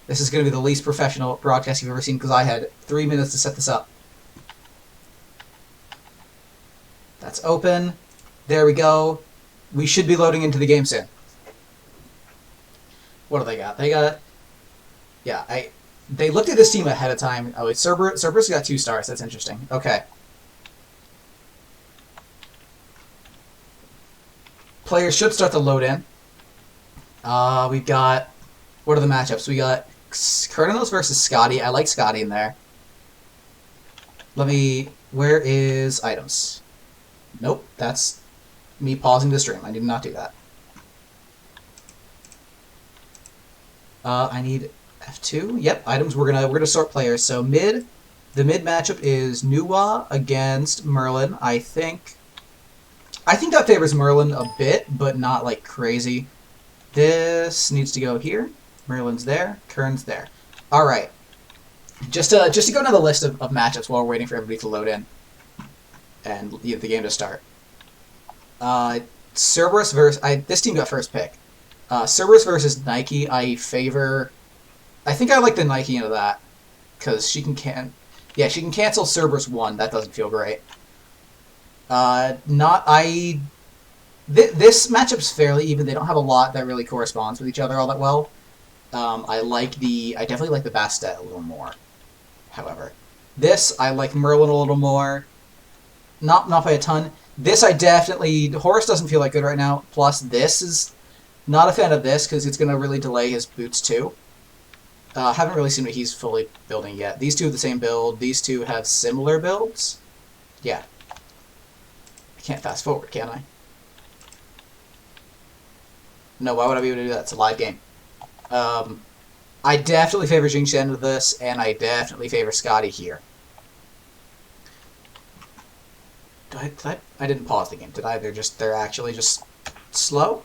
This is going to be the least professional broadcast you've ever seen because I had 3 minutes to set this up. That's open. There we go. We should be loading into the game soon. What do they got? They got... Yeah, they looked at this team ahead of time. Oh, wait, Cerberus got 2 stars. That's interesting. Okay. Players should start to load in. We've got... What are the matchups? We got Cardinals versus Scotty. I like Scotty in there. Let me... Where is items? Nope, that's me pausing the stream. I did not do that. I need F2. Yep, items. We're gonna sort players. So the mid matchup is Nuwa against Merlin. I think that favors Merlin a bit, but not like crazy. This needs to go here. Merlin's there. Kern's there. All right. Just to go down the list of matchups while we're waiting for everybody to load in and the game to start. Cerberus versus this team got first pick. Cerberus versus Nike. I think I like the Nike into that because she can cancel Cerberus 1. That doesn't feel great. This matchup's fairly even. They don't have a lot that really corresponds with each other all that well. I definitely like the Bastet a little more. However, this I like Merlin a little more. Not by a ton. This Horus doesn't feel like good right now. Plus, this is not a fan of this because it's going to really delay his boots too. Haven't really seen what he's fully building yet. These two have the same build. These two have similar builds. Yeah. I can't fast forward, can I? No, why would I be able to do that? It's a live game. I definitely favor Jing Shen with this, and I definitely favor Scotty here. I didn't pause the game, did I? They're actually just slow?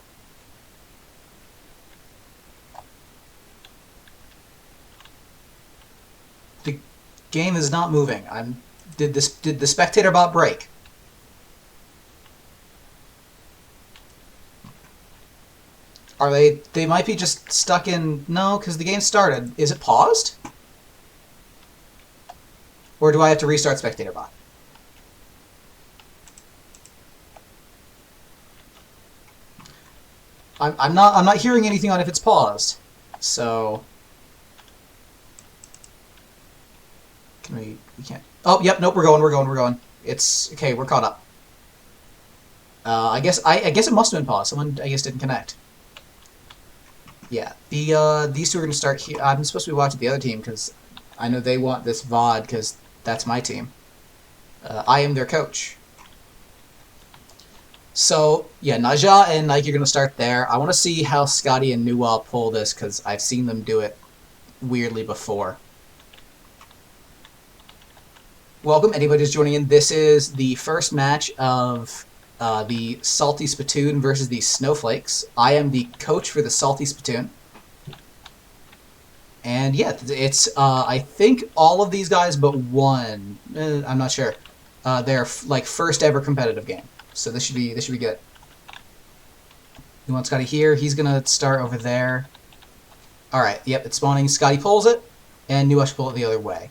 The game is not moving. Did the spectator bot break? Are they might be just stuck in... No, because the game started. Is it paused? Or do I have to restart spectator bot? I'm not hearing anything on if it's paused. So we can't. Oh, yep, nope, we're going. It's okay, we're caught up. I guess it must have been paused. Someone I guess didn't connect. Yeah, these two are going to start here. I'm supposed to be watching the other team because I know they want this VOD because that's my team. I am their coach. So, yeah, Naja and Nike are going to start there. I want to see how Scotty and Nuwa pull this because I've seen them do it weirdly before. Welcome, anybody who's joining in. This is the first match of the Salty Spittoon versus the Snowflakes. I am the coach for the Salty Spittoon. And yeah, it's, I think all of these guys but one, I'm not sure, they're like first ever competitive game. So this should be good. You want Scotty here, he's gonna start over there. Alright, yep, it's spawning, Scotty pulls it, and Nuwa should pull it the other way.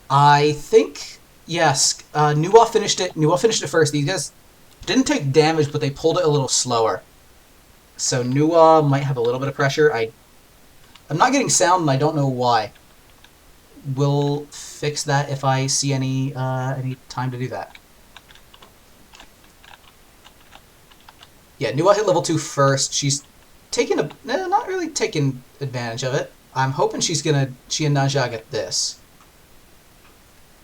I think, yes, Nuwa finished it first. These guys didn't take damage, but they pulled it a little slower. So Nuwa might have a little bit of pressure. I'm not getting sound, and I don't know why. We'll fix that if I see any time to do that. Yeah, Nuwa hit level 2 first. She's taking not really taking advantage of it. I'm hoping she and Naja get this.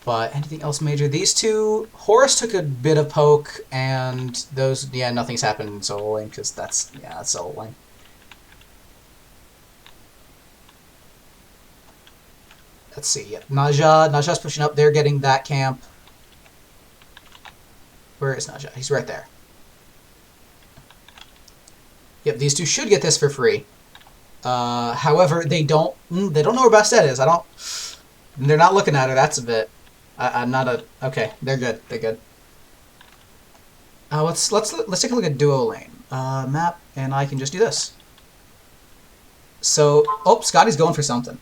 But anything else major? These two, Horus took a bit of poke, and those, yeah, nothing's happened in solo lane, because that's solo lane. Let's see, yep. Naja's pushing up, they're getting that camp. Where is Naja? He's right there. Yep, these two should get this for free. However, they don't know where Bastet is. They're not looking at her, that's a bit. I'm not a... Okay, they're good. They're good. Let's take a look at duo lane. Map, and I can just do this. So, oh, Scotty's going for something.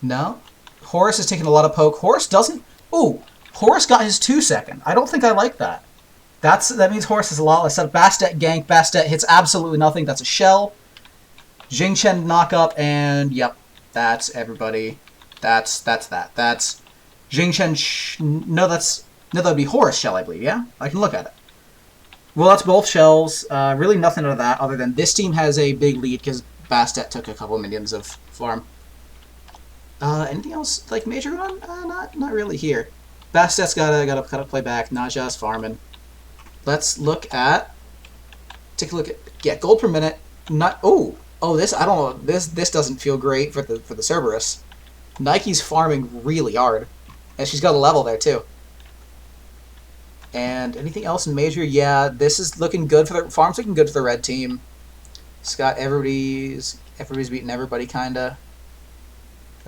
No? Horus is taking a lot of poke. Horus doesn't... Ooh, Horus got his 2-second. I don't think I like that. That means Horus is a lot less. Bastet gank. Bastet hits absolutely nothing. That's a shell. Jing Chen knock up, and yep, that's everybody. That's that. That's Jing Chen. No, that would be Horus shell, I believe. Yeah, I can look at it. Well, that's both shells. Really nothing out of that, other than this team has a big lead because Bastet took a couple minions of farm. Anything else like major on? Not really here. Bastet's gotta play back. Naja's farming. Let's look at. Take a look at gold per minute. Not this I don't know. This doesn't feel great for the Cerberus. Nike's farming really hard, and she's got a level there too. And anything else in major? Yeah, this is looking good for the farm's looking good for the red team. It's got everybody's beating everybody kinda.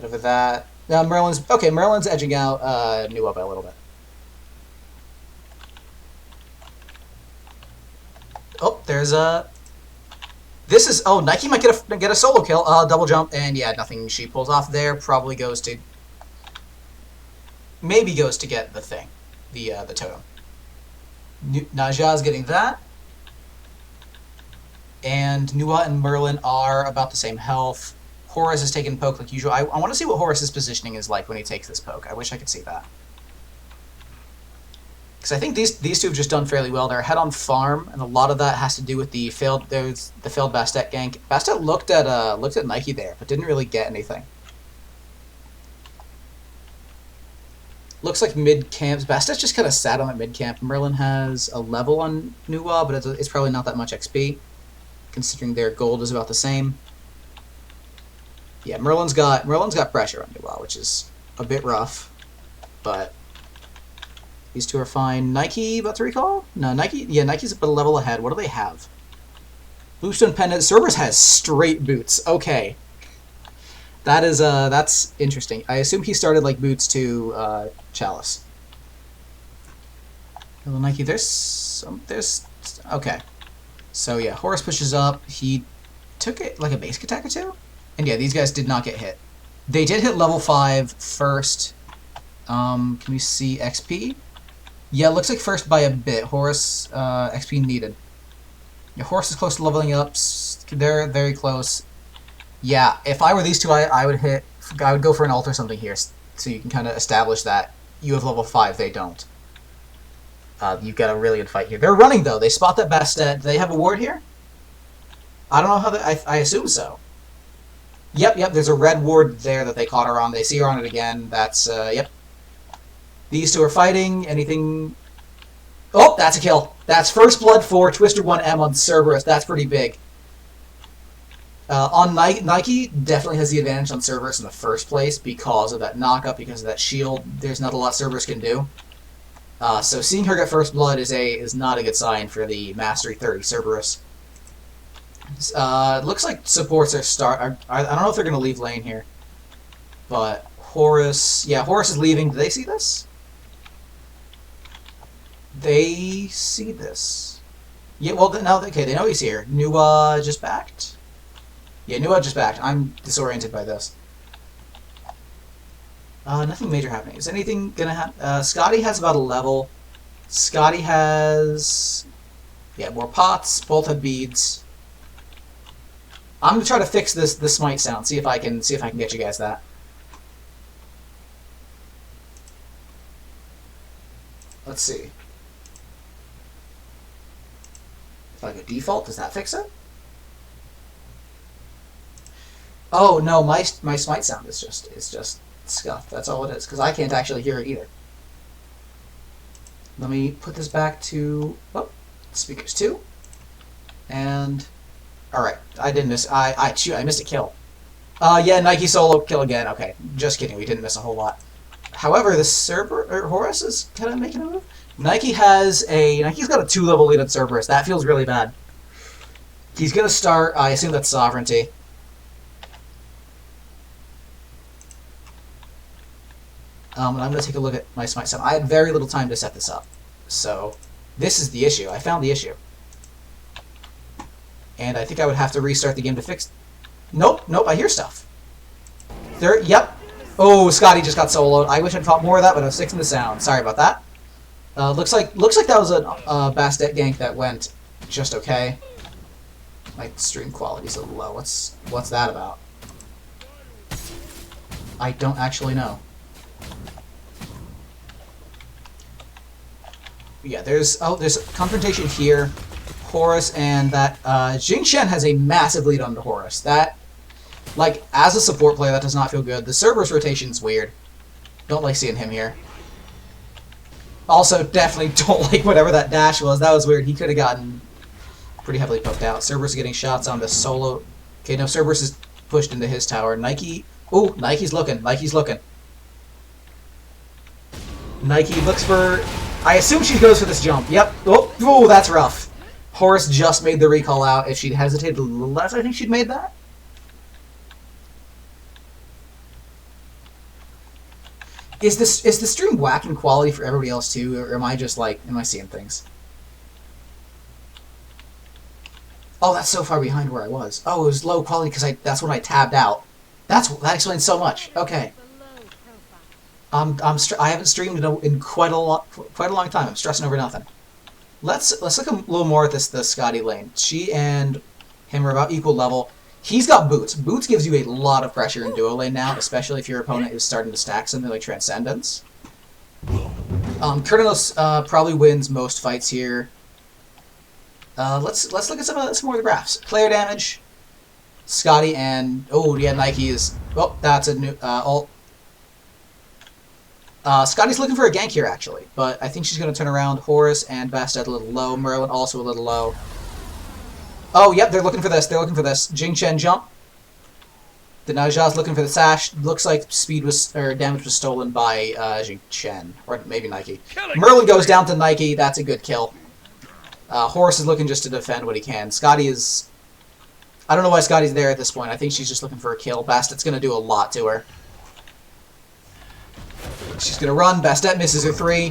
Over that. Now Merlin's edging out Noob by a little bit. Oh, there's a. This is Nike might get a solo kill. Double jump, and yeah, nothing she pulls off there. Probably goes to get the thing, the totem. Naja's getting that, and Nua and Merlin are about the same health. Horus is taking poke like usual. I want to see what Horus's positioning is like when he takes this poke. I wish I could see that. Because I think these two have just done fairly well. They're ahead on farm, and a lot of that has to do with the failed Bastet gank. Bastet looked at Nike there, but didn't really get anything. Looks like mid camps. Bastet's just kind of sat on that mid camp. Merlin has a level on Nua, but it's probably not that much XP, considering their gold is about the same. Yeah, Merlin's got pressure on Nua, which is a bit rough, but these two are fine. Nike about to recall? No, Nike's a level ahead. What do they have? Bluestone pendant. Cerberus has straight boots. Okay, that's interesting. I assume he started like boots to Chalice. Hello, Nike. There's okay. So yeah, Horus pushes up. He took it like a basic attack or two. And yeah, these guys did not get hit. They did hit level 5 first. Can we see XP? Yeah, looks like first by a bit. Horus, XP needed. Yeah, Horus is close to leveling up. They're very close. Yeah, if I were these two, I would go for an ult or something here, so you can kind of establish that you have level 5, they don't. You've got a really good fight here. They're running, though. They spot that Bastet. Do they have a ward here? I don't know how I assume so. Yep, there's a red ward there that they caught her on. They see her on it again. That's, yep. These two are fighting. Anything... Oh, that's a kill. That's first blood for Twister 1M on Cerberus. That's pretty big. On Nike, definitely has the advantage on Cerberus in the first place because of that knockup, because of that shield. There's not a lot Cerberus can do. So seeing her get first blood is not a good sign for the Mastery 30 Cerberus. Looks like supports are I don't know if they're going to leave lane here. But Horus... Yeah, Horus is leaving. Do they see this? They see this. Yeah, well, now... Okay, they know he's here. Nua just backed? Yeah, Nua just backed. I'm disoriented by this. Nothing major happening. Is anything going to happen? Scotty has about a level. Scotty has... Yeah, more pots. Both have beads. I'm gonna try to fix the Smite sound. See if I can get you guys that. Let's see. If I go default, does that fix it? Oh no, my Smite sound is just scuffed. That's all it is, because I can't actually hear it either. Let me put this back to speakers 2, and. Alright, I didn't miss... I missed a kill. Yeah, Nike solo kill again. Okay, just kidding, we didn't miss a whole lot. However, the Horus is kind of making a move. Nike's got a 2-level lead on Cerberus. That feels really bad. He's gonna start... I assume that's Sovereignty. And I'm gonna take a look at my Smite sound. I had very little time to set this up. So, this is the issue. I found the issue. And I think I would have to restart the game to fix... Nope, nope, I hear stuff. There, yep. Oh, Scotty just got soloed. I wish I'd fought more of that, but I was fixing the sound. Sorry about that. Looks like that was a Bastet gank that went just okay. My stream quality's a little low. What's that about? I don't actually know. Yeah, there's confrontation here. Horus and that Jing Shen has a massive lead on the Horus. That, like, as a support player, that does not feel good. The Cerberus rotation's weird. Don't like seeing him here. Also, definitely don't like whatever that dash was. That was weird. He could have gotten pretty heavily poked out. Cerberus getting shots on the solo. Okay, no, Cerberus is pushed into his tower. Nike. Ooh, Nike's looking. Nike's looking. Nike looks for... I assume she goes for this jump. Yep. Oh, ooh, that's rough. Horus just made the recall out. If she'd hesitated a little less, I think she'd made that. Is the stream whacking quality for everybody else too, or am I just like, am I seeing things? Oh, that's so far behind where I was. Oh, it was low quality because that's when I tabbed out. That explains so much. Okay. I haven't streamed in quite a long time. I'm stressing over nothing. Let's look a little more at the Scotty lane. She and him are about equal level. He's got Boots. Boots gives you a lot of pressure in duo lane now, especially if your opponent is starting to stack something like Transcendence. Kurnos probably wins most fights here. Let's look at some more of the graphs. Player damage. Scotty and Nike is that's a new ult. Scotty's looking for a gank here, actually, but I think she's going to turn around. Horus and Bastet a little low. Merlin also a little low. Oh, yep, they're looking for this. They're looking for this. Jing Chen jump. The Naja's looking for the sash. Looks like damage was stolen by Jing Chen, or maybe Nike. Merlin goes down to Nike. That's a good kill. Horus is looking just to defend what he can. Scotty is... I don't know why Scotty's there at this point. I think she's just looking for a kill. Bastet's going to do a lot to her. She's going to run. Bastet misses her 3.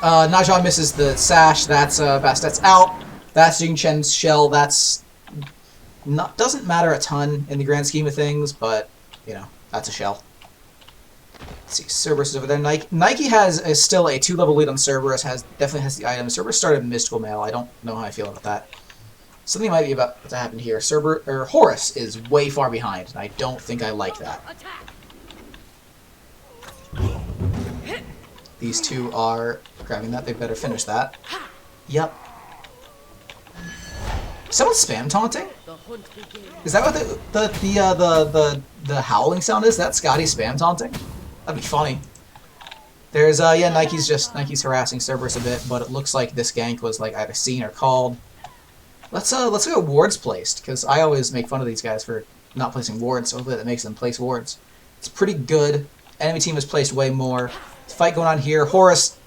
Naja misses the sash. That's Bastet's out. That's Jing Chen's shell. That's doesn't matter a ton in the grand scheme of things, but, you know, that's a shell. Let's see, Cerberus is over there. Nike is still a 2-level lead on Cerberus. Definitely has the item. Cerberus started Mystical Mail. I don't know how I feel about that. Something might be about to happen here. Horus is way far behind, and I don't think I like that. These two are grabbing that. They better finish that. Yep. Someone spam taunting? Is that what the howling sound is? That Scotty spam taunting? That'd be funny. There's Nike's harassing Cerberus a bit, but it looks like this gank was like either seen or called. Let's look at wards placed, because I always make fun of these guys for not placing wards, so hopefully that makes them place wards. It's pretty good. Enemy team has placed way more. Fight going on here. Horus.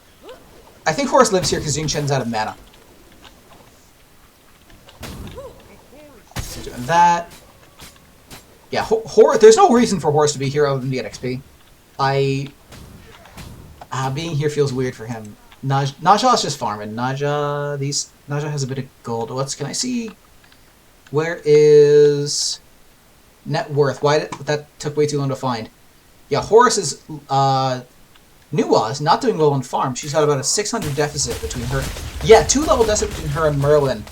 I think Horus lives here because Jing Chen's out of mana. So doing that. Yeah, there's no reason for Horus to be here other than to get XP. Being here feels weird for him. Naja is just farming. Naja has a bit of gold. Can I see? Where is net worth? That took way too long to find. Yeah, Horus is, Nuwa is not doing well on farm. She's got about a 600 deficit between her. Yeah, 2-level deficit between her and Merlin.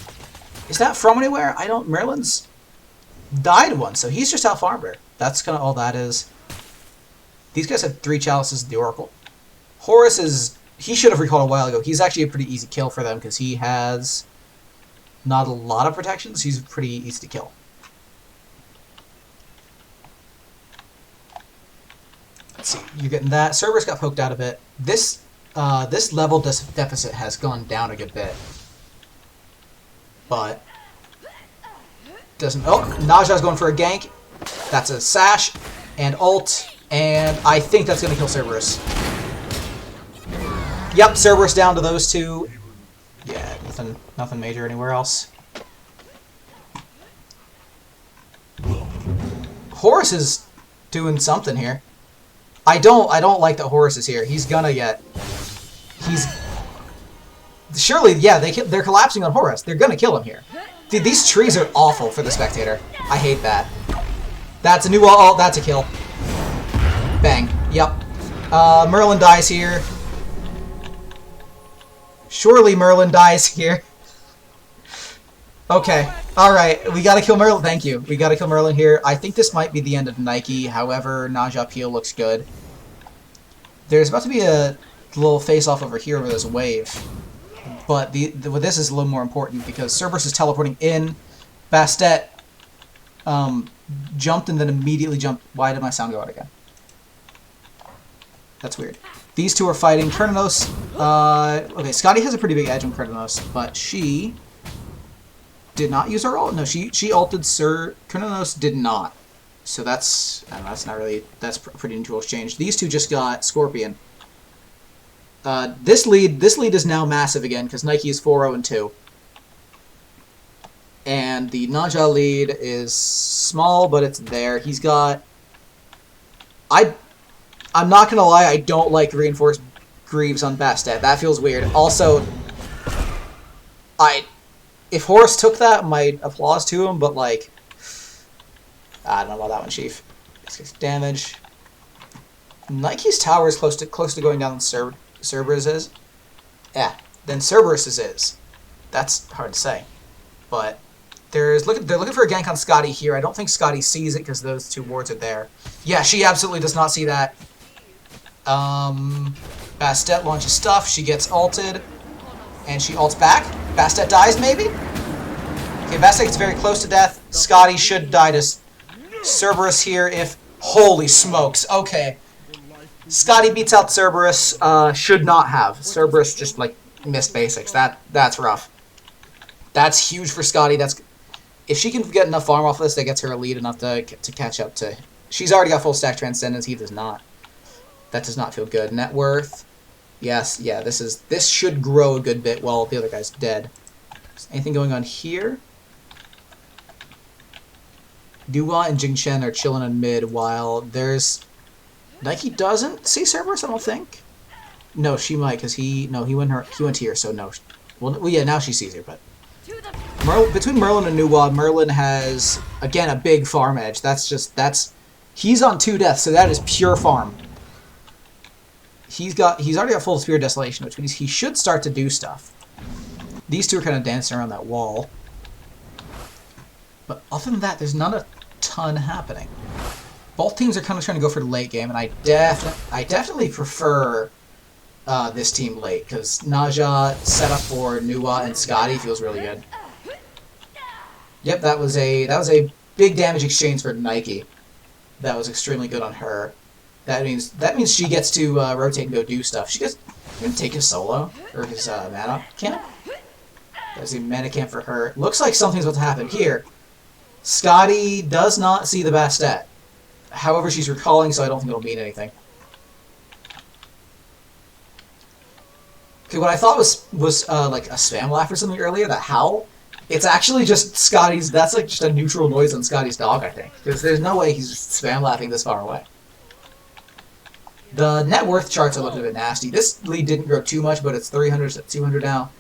Is that from anywhere? Merlin's died once, so he's just out-farmed her. That's kind of all that is. These guys have 3 chalices of the Oracle. Horus he should have recalled a while ago. He's actually a pretty easy kill for them because he has not a lot of protections. He's pretty easy to kill. Let's see, you're getting that. Cerberus got poked out a bit. This level deficit has gone down a good bit. But doesn't... Oh, Naja's going for a gank. That's a sash and ult, and I think that's going to kill Cerberus. Yep, Cerberus down to those two. Yeah, nothing major anywhere else. Horus is doing something here. I don't like that Horus is here. He's gonna get... Surely, yeah, they're collapsing on Horus. They're gonna kill him here. Dude, these trees are awful for the spectator. I hate that. That's a new wall. Oh, that's a kill. Bang. Yep. Merlin dies here. Surely Merlin dies here. Okay. Alright. We gotta kill Merlin. Thank you. We gotta kill Merlin here. I think this might be the end of Nike. However, Naja Peel looks good. There's about to be a little face-off over here over this wave. But this is a little more important because Cerberus is teleporting in. Bastet jumped and then immediately jumped. Why did my sound go out again? That's weird. These two are fighting. Kernanos. Okay, Scotty has a pretty big edge on Kernanos, but she did not use her ult. No, she ulted Sir. Kernanos did not. So that's, I don't know, that's not really, that's a pretty neutral exchange. These two just got Scorpion. This lead is now massive again because Nike is 4-0-2. And the Naja lead is small, but it's there. He's got... I'm not gonna lie, I don't like reinforced Greaves on Bastet. That feels weird. Also, if Horus took that, my applause to him, but like... I don't know about that one, Chief. 6 damage. Nike's tower is close to going down than Cerberus is. Yeah, then Cerberus's is. That's hard to say. But they're looking for a gank on Scotty here. I don't think Scotty sees it because those two wards are there. Yeah, she absolutely does not see that. Bastet launches stuff. She gets ulted. And she ults back. Bastet dies, maybe? Okay, Bastet gets very close to death. Scotty should die to Cerberus here if... Holy smokes, okay. Scotty beats out Cerberus, should not have. Cerberus just, like, missed basics. That's rough. That's huge for Scotty. If she can get enough farm off this, that gets her a lead enough to catch up to... She's already got full stack Transcendence, he does not. That does not feel good. Net worth. Yes, yeah, this should grow a good bit while the other guy's dead. Is anything going on here? Duwa and Jing Chen are chilling in mid while there's... Nike doesn't see Cerberus, I don't think. No, she might, because he went here, so no. Well, yeah, now she sees her, but... between Merlin and Nuwa, Merlin has, again, a big farm edge. He's on 2 deaths, so that is pure farm. He's already got full Spear of Desolation, which means he should start to do stuff. These two are kind of dancing around that wall. But other than that, there's not a ton happening. Both teams are kind of trying to go for the late game, and I definitely prefer this team late, because Naja set up for Nuwa and Scotty feels really good. Yep, that was a big damage exchange for Nike. That was extremely good on her. That means she gets to rotate and go do stuff. She gets gonna take his solo or his mana camp. There's a mana camp for her. Looks like something's about to happen here. Scotty does not see the Bastet. However, she's recalling, so I don't think it'll mean anything. Okay, what I thought was like a spam laugh or something earlier, that howl, it's actually just Scotty's, that's like just a neutral noise on Scotty's dog, I think. Because there's no way he's spam laughing this far away. The net worth charts are looking a bit nasty. This lead didn't grow too much, but it's 300, it's at 200 now.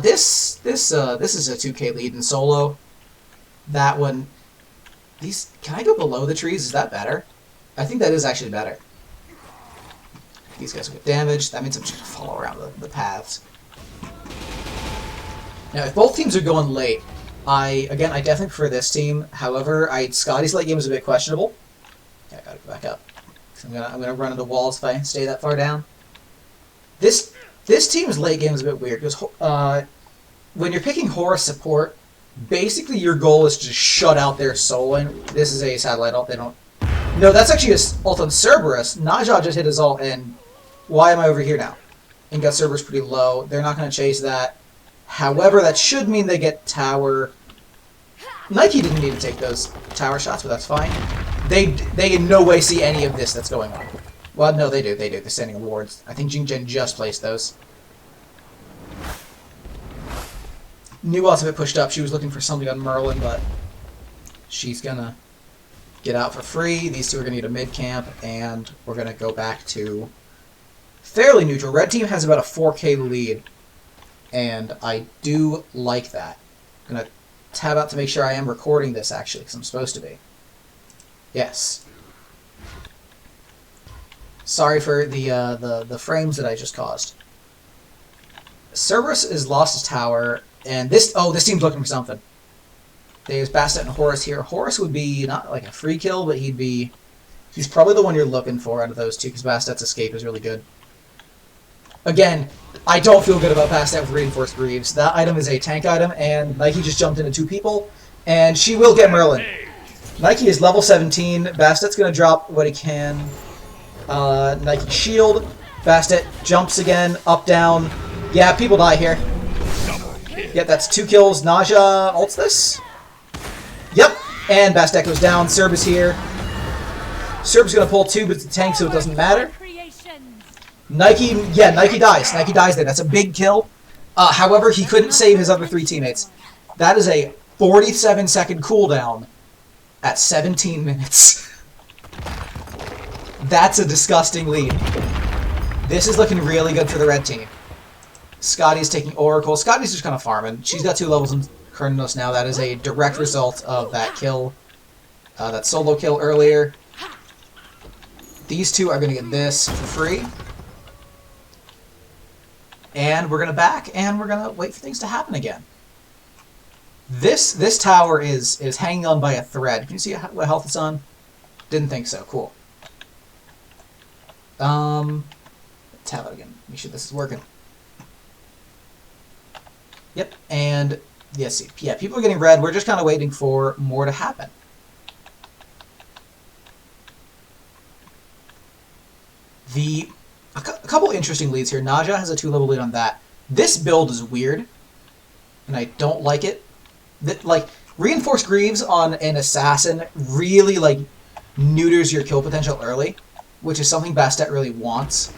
This is a 2k lead in solo. That one... Can I go below the trees? Is that better? I think that is actually better. These guys will get damaged. That means I'm just going to follow around the paths. Now, if both teams are going late, I definitely prefer this team. However, Scotty's late game is a bit questionable. Yeah, I gotta go back up. I'm gonna run into walls if I stay that far down. This team's late game is a bit weird because when you're picking Horus support, basically your goal is to shut out their soul. And this is a satellite ult. They don't. No, that's actually a ult on Cerberus. Naja just hit his ult, and why am I over here now? And got Cerberus pretty low. They're not gonna chase that. However, that should mean they get tower. Nike didn't need to take those tower shots, but that's fine. They in no way see any of this that's going on. Well, no, they do. They're sending awards. I think Jing Jen just placed those. Nuwa's a bit pushed up. She was looking for something on Merlin, but she's gonna get out for free. These two are gonna get a mid camp, and we're gonna go back to fairly neutral. Red team has about a 4k lead, and I do like that. I'm gonna tab out to make sure I am recording this, actually, because I'm supposed to be. Yes. Sorry for the frames that I just caused. Cerberus has lost his tower, and this team's looking for something. There's Bastet and Horus here. Horus would be not like a free kill, but he's probably the one you're looking for out of those two, because Bastet's escape is really good. Again, I don't feel good about Bastet with Reinforced Greaves. That item is a tank item, and Nike just jumped into 2 people, and she will get Merlin. Nike is level 17. Bastet's going to drop what he can. Nike shield. Bastet jumps again, up, down. Yeah, people die here. Yep, that's 2 kills. Naja ults this. Yep, and Bastet goes down. Serb is here. Serb's going to pull 2, but it's a tank, so it doesn't matter. Nike dies. Nike dies there. That's a big kill. However, he couldn't save his other 3 teammates. That is a 47-second cooldown at 17 minutes. That's a disgusting lead. This is looking really good for the red team. Scotty's taking Oracle. Scotty's just kind of farming. She's got 2 levels in Kernos now. That is a direct result of that kill. That solo kill earlier. These 2 are going to get this for free. And we're going to back, and we're going to wait for things to happen again. This tower is hanging on by a thread. Can you see what health it's on? Didn't think so. Cool. Let's have it again. Make sure this is working. Yep, and yes, yeah, people are getting red. We're just kind of waiting for more to happen. A couple interesting leads here. Naja has a 2-level lead on that. This build is weird, and I don't like it. Like, Reinforced Greaves on an assassin really, like, neuters your kill potential early, which is something Bastet really wants,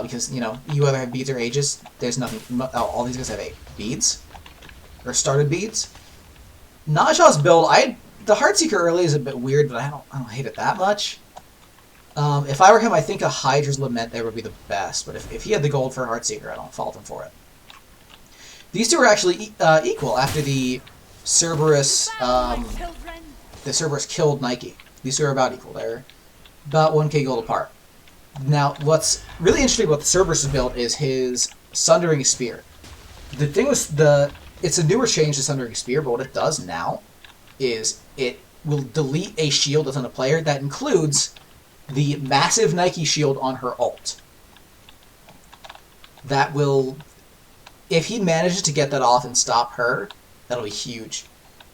because, you know, you either have beads or ages. There's nothing. All these guys have beads, or started beads. Naja's build, the Heartseeker early is a bit weird, but I don't hate it that much. If I were him, I think a Hydra's Lament there would be the best, but if he had the gold for Heartseeker, I don't fault him for it. These 2 are actually equal after the Cerberus killed Nike. These 2 are about equal. They're about 1k gold apart. Now, what's really interesting about the Cerberus build is his Sundering Spear. The thing with it's a newer change to Sundering Spear, but what it does now is it will delete a shield that's on a player that includes the massive Nike shield on her ult. That will, if he manages to get that off and stop her, that'll be huge.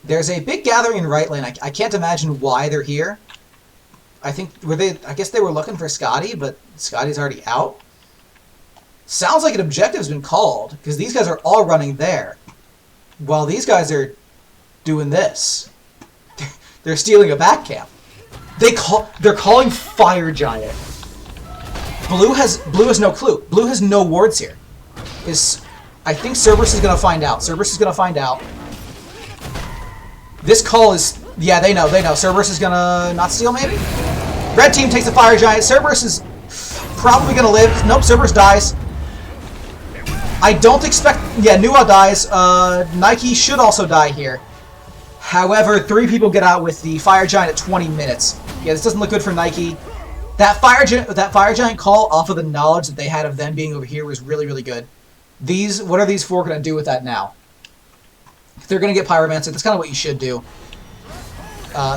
There's a big gathering in right lane. I can't imagine why they're here. I guess they were looking for Scotty, but Scotty's already out. Sounds like an objective's been called, because these guys are all running there, while these guys are doing this. They're stealing a back camp. They're calling Fire Giant. Blue has no clue. Blue has no wards here. I think Cerberus is gonna find out. Cerberus is gonna find out. This call is, yeah, they know. Cerberus is gonna not steal, maybe? Red team takes the Fire Giant. Cerberus is probably gonna live. Nope, Cerberus dies. I don't expect, yeah, Nuwa dies. Nike should also die here. However, 3 people get out with the Fire Giant at 20 minutes. Yeah, this doesn't look good for Nike. That Fire Giant call off of the knowledge that they had of them being over here was really, really good. What are these 4 going to do with that now? They're going to get Pyromancer. That's kind of what you should do.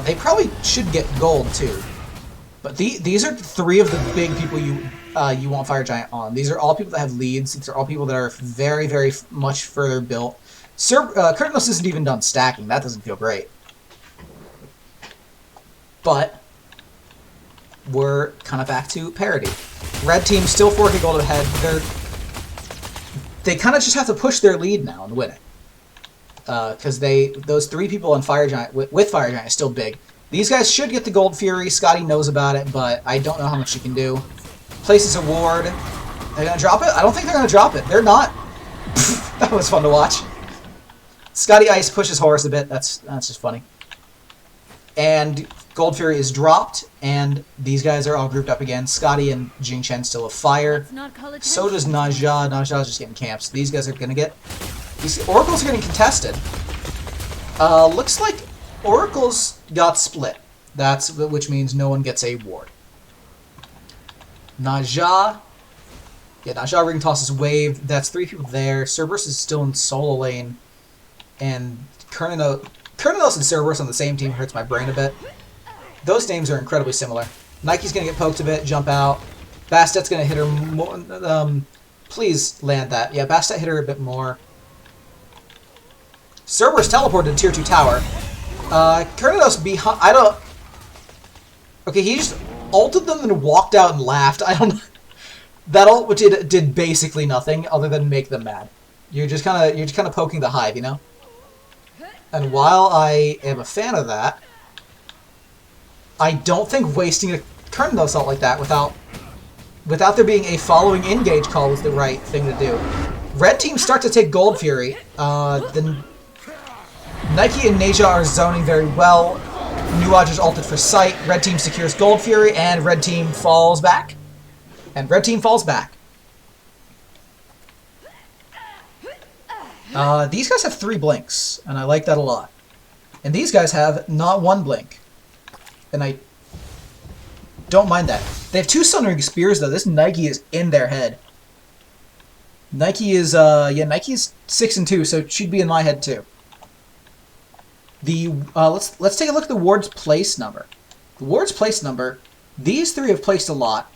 They probably should get gold, too. But these are 3 of the big people you want Fire Giant on. These are all people that have leads. These are all people that are very, very much further built. Kurtnos isn't even done stacking. That doesn't feel great. But we're kind of back to parity. Red team still 4k gold ahead. They kind of just have to push their lead now and win it. Because those 3 people on Fire Giant with Fire Giant is still big. These guys should get the Gold Fury. Scotty knows about it, but I don't know how much she can do. Places a ward. They're gonna drop it? I don't think they're gonna drop it. They're not. That was fun to watch. Scotty Ice pushes Horus a bit. That's just funny. And Gold Fury is dropped, and these guys are all grouped up again. Scotty and Jing Chen still have fire. So does Naja. Naja's just getting camps. These guys are gonna get... These Oracles are getting contested. Looks like Oracles got split. Which means no one gets a ward. Naja. Yeah, Naja ring tosses wave. That's 3 people there. Cerberus is still in solo lane. And Kernos and Cerberus on the same team hurts my brain a bit. Those names are incredibly similar. Nike's going to get poked a bit, jump out. Bastet's going to hit her more. Please land that. Yeah, Bastet hit her a bit more. Cerberus teleported to tier 2 tower. Kernos behind. I don't. Okay, he just ulted them and walked out and laughed. I don't know. That ult did basically nothing other than make them mad. You're just kind of poking the hive, you know? And while I am a fan of that, I don't think wasting a Kernos ult like that without there being a following engage call was the right thing to do. Red team start to take Gold Fury. Then Nike and Neja are zoning very well. Nuage is ulted for sight. Red team secures Gold Fury, and red team falls back. These guys have 3 blinks, and I like that a lot. And these guys have not 1 blink. And I don't mind that. They have 2 Sundering Spears, though. This Nike is in their head. Nike is, Nike's 6 and 2, so she'd be in my head, too. Let's take a look at the ward's place number. The ward's place number, these 3 have placed a lot.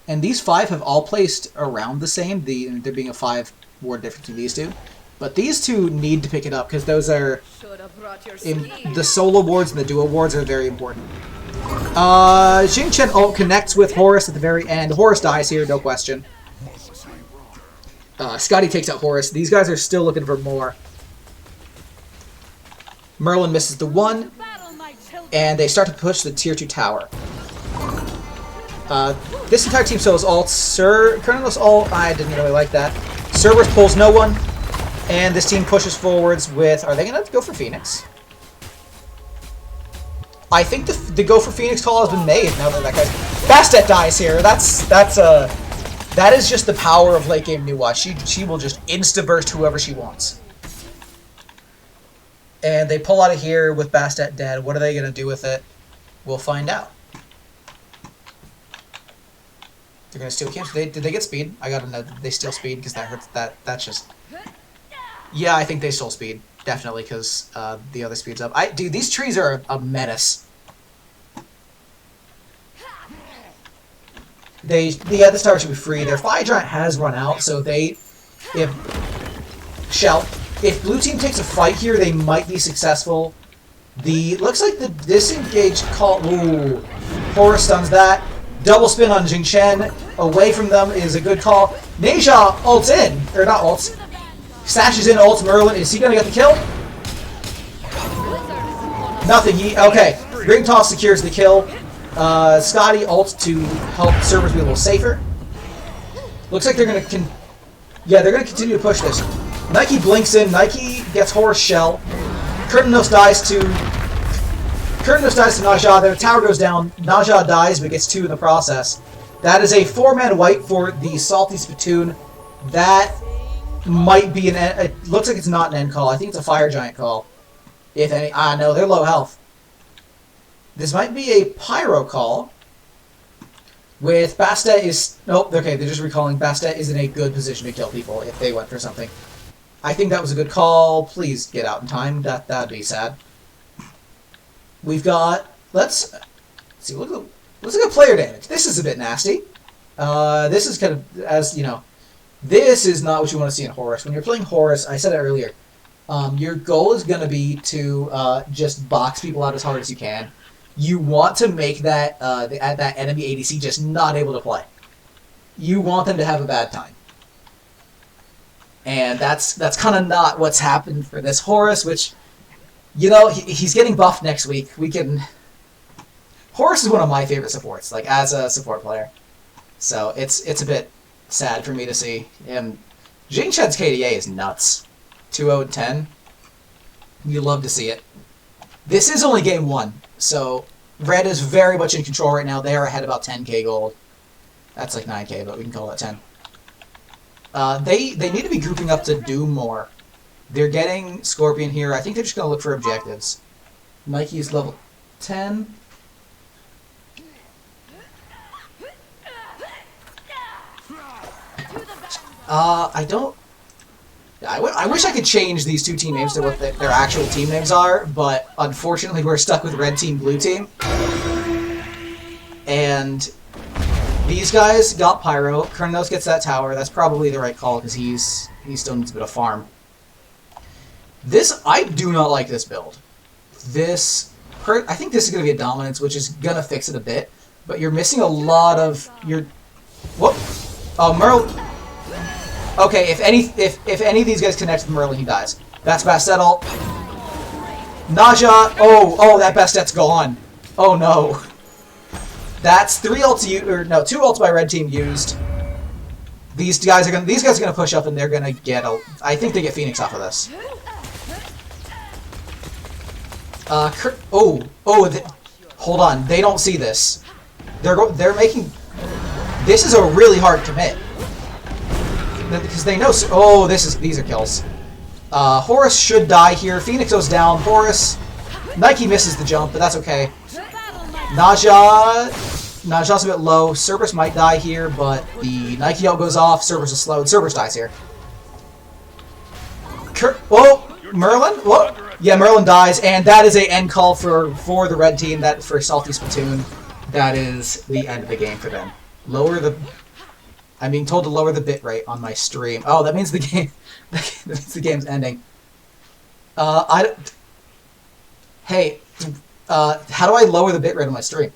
And these 5 have all placed around the same, there being a 5 ward difference between these 2. But these 2 need to pick it up, because those are... the solo wards and the duo wards are very important. Jing Chen ult connects with Horus at the very end. Horus dies here, no question. Scotty takes out Horus. These guys are still looking for more. Merlin misses the 1, and they start to push the tier 2 tower. This entire team solos ults. Kernos ult, I didn't really like that. Cerberus pulls no one, and this team pushes forwards with... Are they going to go for Phoenix? I think the go for Phoenix call has been made now that guy's... Bastet dies here. That is just the power of late game Nuage. She will just insta-burst whoever she wants. And they pull out of here with Bastet dead. What are they going to do with it? We'll find out. They're going to steal camps. Did they get speed? I gotta know they steal speed because that hurts. That's just... Yeah, I think they stole speed. Definitely, because the other speed's up. Dude, these trees are a menace. This tower should be free. Their Fire Giant has run out, so if blue team takes a fight here, they might be successful. Looks like the disengage call. Ooh, Horus stuns that. Double spin on Jing Chen. Away from them is a good call. Neja ults in, or not ults. Sashes in, ults Merlin. Is he gonna get the kill? Nothing. Okay. Ring toss secures the kill. Scotty ults to help Cerberus be a little safer. Looks like they're gonna they're gonna continue to push this. Nike blinks in. Nike gets Horus Shell. Kernos dies to Naja. Their tower goes down. Naja dies, but gets 2 in the process. That is a 4-man wipe for the Salty Spittoon. That might be it looks like it's not an end call. I think it's a Fire Giant call. If any. No, they're low health. This might be a Pyro call. With Bastet is... Nope, okay, they're just recalling Bastet is in a good position to kill people if they went for something. I think that was a good call. Please get out in time. That'd be sad. We've got... Let's see, let's look at player damage. This is a bit nasty. This is kind of, as you know, this is not what you want to see in Horus. When you're playing Horus, I said it earlier, your goal is going to be to just box people out as hard as you can. You want to make that that enemy ADC just not able to play. You want them to have a bad time. And that's kind of not what's happened for this Horus, which, you know, he's getting buffed next week. Horus is one of my favorite supports, like, as a support player. So it's a bit sad for me to see. And Jing Chen's KDA is nuts. 2-0-10. You love to see it. This is only game 1, so Red is very much in control right now. They are ahead about 10k gold. That's like 9k, but we can call that 10. They need to be grouping up to do more. They're getting Scorpion here. I think they're just going to look for objectives. Nike's level 10. I don't... I wish I could change these two team names to what their actual team names are, but unfortunately we're stuck with red team, blue team. And these guys got Pyro. Kronos gets that tower. That's probably the right call because he still needs a bit of farm. This, I do not like this build. I think this is going to be a dominance, which is going to fix it a bit, but you're missing a lot of your... Whoop! Oh, Merle... Okay, if any of these guys connect with Merlin, he dies. That's Bastet ult. Naja. Oh, that Bastet's gone. Oh no. That's 3 ults or no, 2 ults by red team used. These guys are gonna push up and they're gonna get a. I think they get Phoenix off of this. Hold on. They don't see this. They're making. This is a really hard commit. Because they know... Oh, these are kills. Horus should die here. Phoenix goes down. Horus... Nike misses the jump, but that's okay. Naja's a bit low. Cerberus might die here, but the Nike ult goes off. Cerberus is slowed. Cerberus dies here. Merlin? Whoa! Yeah, Merlin dies, and that is a end call for the red team. That for Salty Spittoon. That is the end of the game for them. Lower the... I'm being told to lower the bitrate on my stream. Oh, that means the game. That means the game's ending. Hey, how do I lower the bitrate on my stream?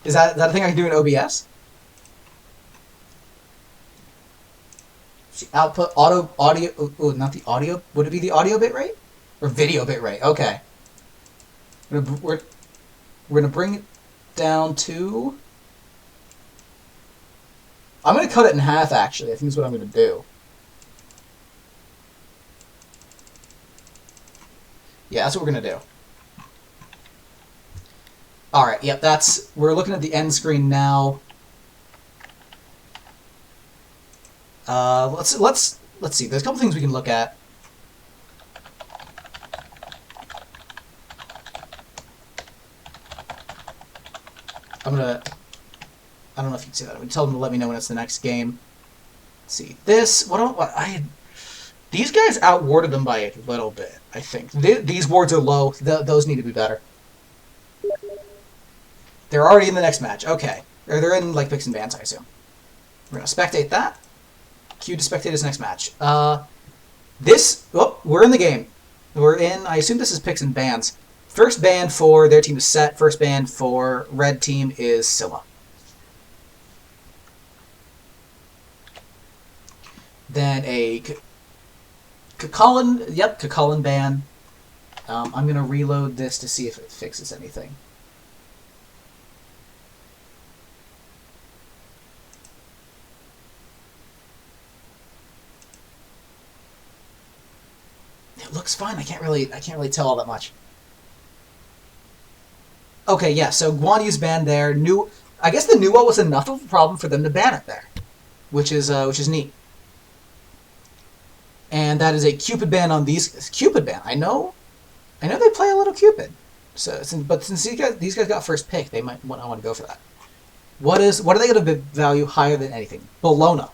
Is that a thing I can do in OBS? See, output audio. Oh, not the audio. Would it be the audio bitrate or video bitrate? Okay. We're gonna bring it down to. I'm going to cut it in half, actually. I think that's what I'm going to do. Yeah, that's what we're going to do. Alright, yep, we're looking at the end screen now. Let's see. There's a couple things we can look at. I don't know if you can see that. I'm going to tell them to let me know when it's the next game. Let's see. These guys outwarded them by a little bit, I think. These wards are low. Those need to be better. They're already in the next match. Okay. Or they're in, like, picks and bans, I assume. We're going to spectate that. Q to spectate his next match. We're in the game. I assume this is picks and bans. First ban for their team is Set. First ban for red team is Scylla. Then a Cucullin ban. I'm going to reload this to see if it fixes anything. It looks fine. I can't really tell all that much. Okay, yeah. So Guan Yu's banned there. I guess the new ult was enough of a problem for them to ban it there, which is neat. And that is a Cupid ban on these. Cupid ban. I know they play a little Cupid. But since these guys got first pick, they might want to go for that. What are they going to value higher than anything? Bologna.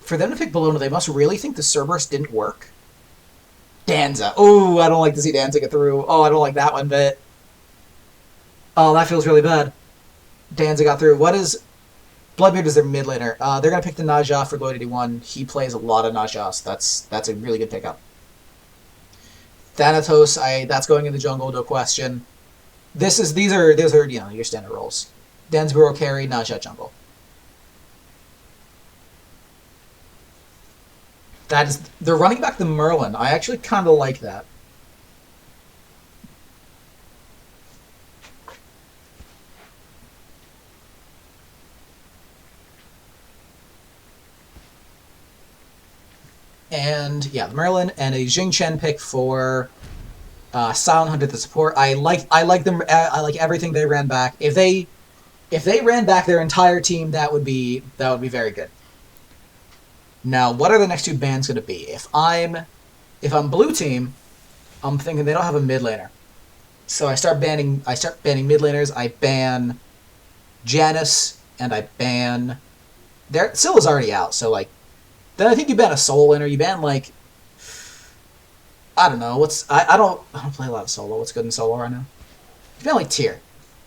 For them to pick Bologna, they must really think the Cerberus didn't work. Danza. Oh, I don't like to see Danza get through. Oh, I don't like that one bit. Oh, that feels really bad. Danza got through. Bloodbeard is their mid laner. They're going to pick the Naja for Glow 81. He plays a lot of Naja, so that's a really good pickup. Thanatos, that's going in the jungle, no question. These are your standard roles. Dansborough carry, Naja jungle. They're running back the Merlin. I actually kind of like that. And yeah, the Merlin and a Jing Chen pick for Silent Hunter the support. I like them. I like everything they ran back. If they ran back their entire team, that would be very good. Now, what are the next two bans going to be? If I'm blue team, I'm thinking they don't have a mid laner. So I start banning mid laners. I ban Janus and I ban Sylla's already out, so like then I think you ban a solo laner. You ban like I don't know, I don't play a lot of solo. What's good in solo right now? You ban like Tyr.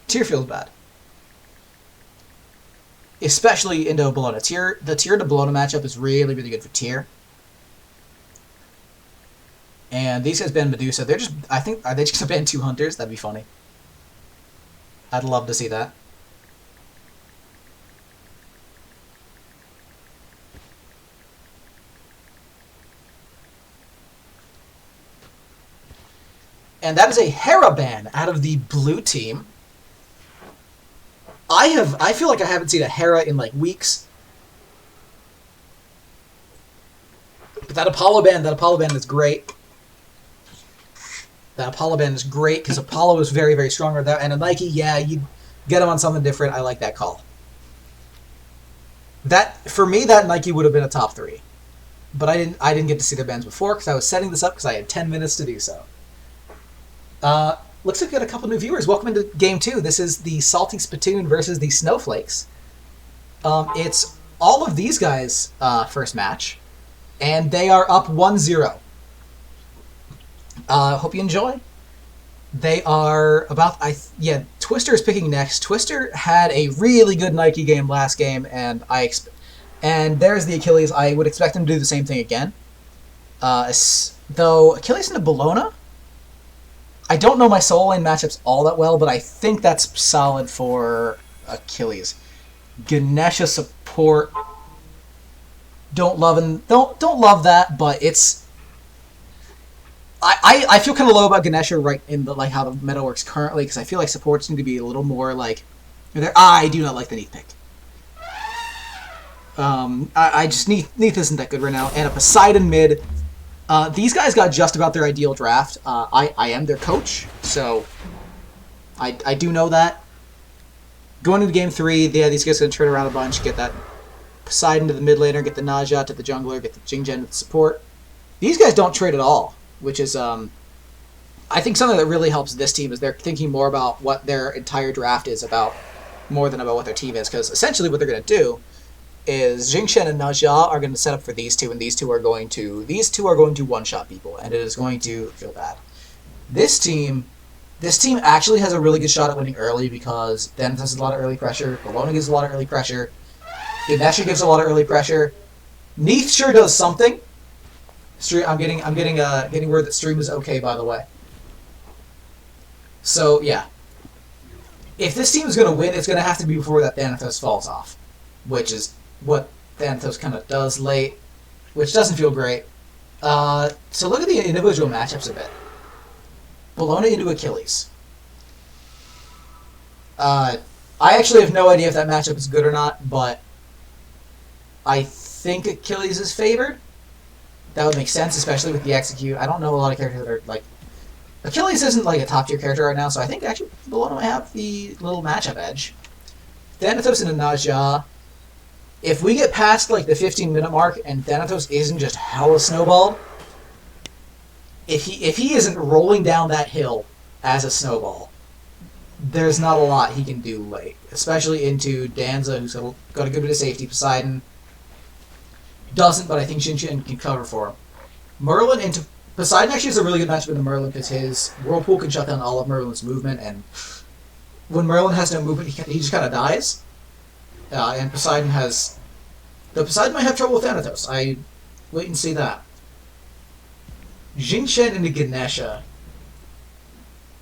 Tyr feels bad. Especially into Bologna. The Tyr to Bologna matchup is really, really good for Tyr. And these guys ban Medusa. They're just, I think, are they just going to ban 2 Hunters? That'd be funny. I'd love to see that. And that is a Hera ban out of the blue team. I feel like I haven't seen a Hera in like weeks. But that Apollo ban is great. That Apollo ban is great because Apollo is very, very strong with that. And a Nike, yeah, you get him on something different. I like that call. For me, that Nike would have been a top 3. But I didn't get to see their bans before because I was setting this up because I had 10 minutes to do so. Looks like we got a couple new viewers. Welcome into Game 2. This is the Salty Spittoon versus the Snowflakes. It's all of these guys' first match, and they are up 1-0. Hope you enjoy. They are about... Twister is picking next. Twister had a really good Nike game last game, and there's the Achilles. I would expect him to do the same thing again. Though Achilles into Bologna... I don't know my solo lane matchups all that well, but I think that's solid for Achilles. Ganesha support. Don't love that, but it's. I feel kind of low about Ganesha right in the how the meta works currently because I feel like supports need to be a little more like. I do not like the Neath pick. I just Neath isn't that good right now, and a Poseidon mid. These guys got just about their ideal draft. I am their coach, so I do know that. Going into Game 3, these guys are going to turn around a bunch, get that Poseidon to the mid laner, get the Naja to the jungler, get the Jingchen to the support. These guys don't trade at all, which is, I think something that really helps this team is they're thinking more about what their entire draft is about, more than about what their team is, because essentially what they're going to do is Jingchen and Naja are going to set up for these two, and these two are going to one-shot people, and it is going to feel bad. This team actually has a really good shot at winning early because Dennis has a lot of early pressure, Bologna gives a lot of early pressure, Ganesha gives a lot of early pressure, Neath sure does something. I'm getting word that stream is okay, by the way. So yeah, if this team is going to win, it's going to have to be before that Thanatos falls off, which is what Thanatos kind of does late, which doesn't feel great. So look at the individual matchups a bit. Bologna into Achilles. I actually have no idea if that matchup is good or not, but I think Achilles is favored. That would make sense, especially with the execute. I don't know a lot of characters that are like... Achilles isn't like a top tier character right now, so I think actually Bologna might have the little matchup edge. Thanatos into Naja. If we get past like the 15-minute mark and Thanatos isn't just hella snowballed, if he isn't rolling down that hill as a snowball, there's not a lot he can do late, especially into Danza, who's got a good bit of safety. Poseidon doesn't, but I think Jingchen can cover for him. Merlin into Poseidon actually is a really good matchup into Merlin because his Whirlpool can shut down all of Merlin's movement, and when Merlin has no movement, he just kind of dies. And Poseidon has... Though Poseidon might have trouble with Thanatos. I wait and see that. Jingchen into Ganesha.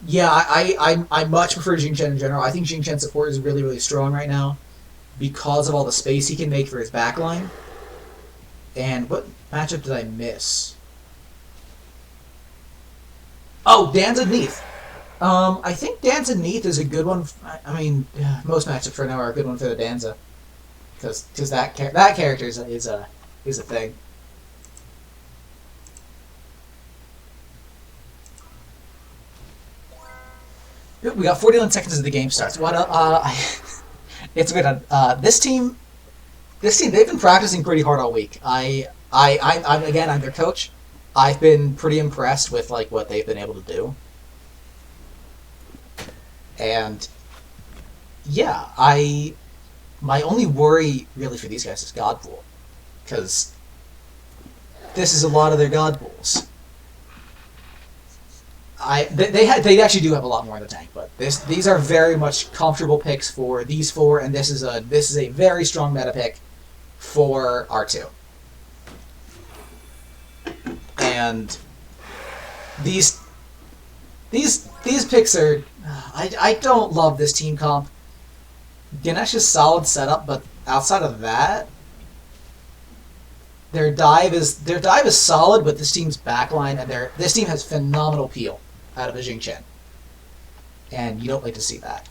Yeah, I much prefer Jingchen in general. I think Jingchen's support is really, really strong right now because of all the space he can make for his backline. And what matchup did I miss? Oh, Danza Neath. I think Danza Neath is a good one. I mean, most matchups right now are a good one for the Danza, because that character is a thing. We got 49 seconds as the game starts. What? It's good. This team, This team, they've been practicing pretty hard all week. I'm their coach. I've been pretty impressed with like what they've been able to do. And yeah, my only worry really for these guys is God Pool, because this is a lot of their God Pools. They actually do have a lot more in the tank, but these are very much comfortable picks for these four, and this is a very strong meta pick for R2. And these picks are I don't love this team comp. Ganesh is solid setup, but outside of that, their dive is solid, but this team's backline and this team has phenomenal peel out of a Jing Chen. And you don't like to see that.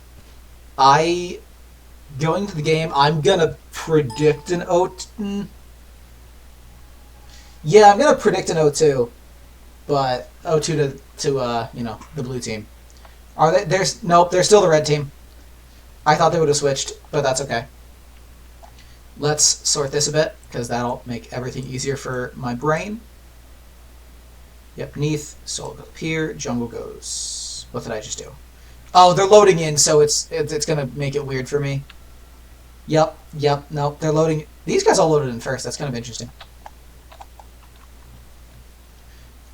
Going to the game, I'm gonna predict an yeah, I'm gonna predict an 0-2, but 0-2 to the blue team. Are they? Nope, they're still the red team. I thought they would have switched, but that's okay. Let's sort this a bit, because that'll make everything easier for my brain. Yep, Neath, Soul goes up here, Jungle goes... What did I just do? Oh, they're loading in, so it's gonna make it weird for me. Yep, nope, they're loading... These guys all loaded in first, that's kind of interesting.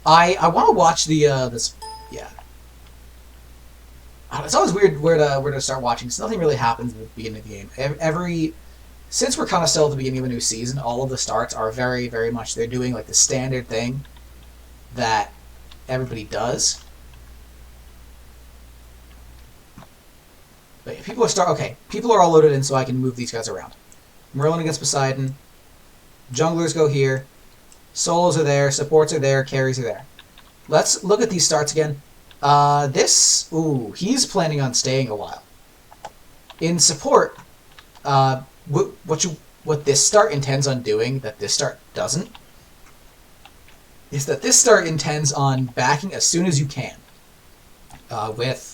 I want to watch this... Yeah. It's always weird where to start watching, so nothing really happens at the beginning of the game. Since we're kind of still at the beginning of a new season, all of the starts are very, very much, they're doing like the standard thing that everybody does. But people are all loaded in, so I can move these guys around. Merlin against Poseidon. Junglers go here. Solos are there, supports are there, carries are there. Let's look at these starts again. He's planning on staying a while. In support, what this start intends on doing that this start doesn't is that this start intends on backing as soon as you can to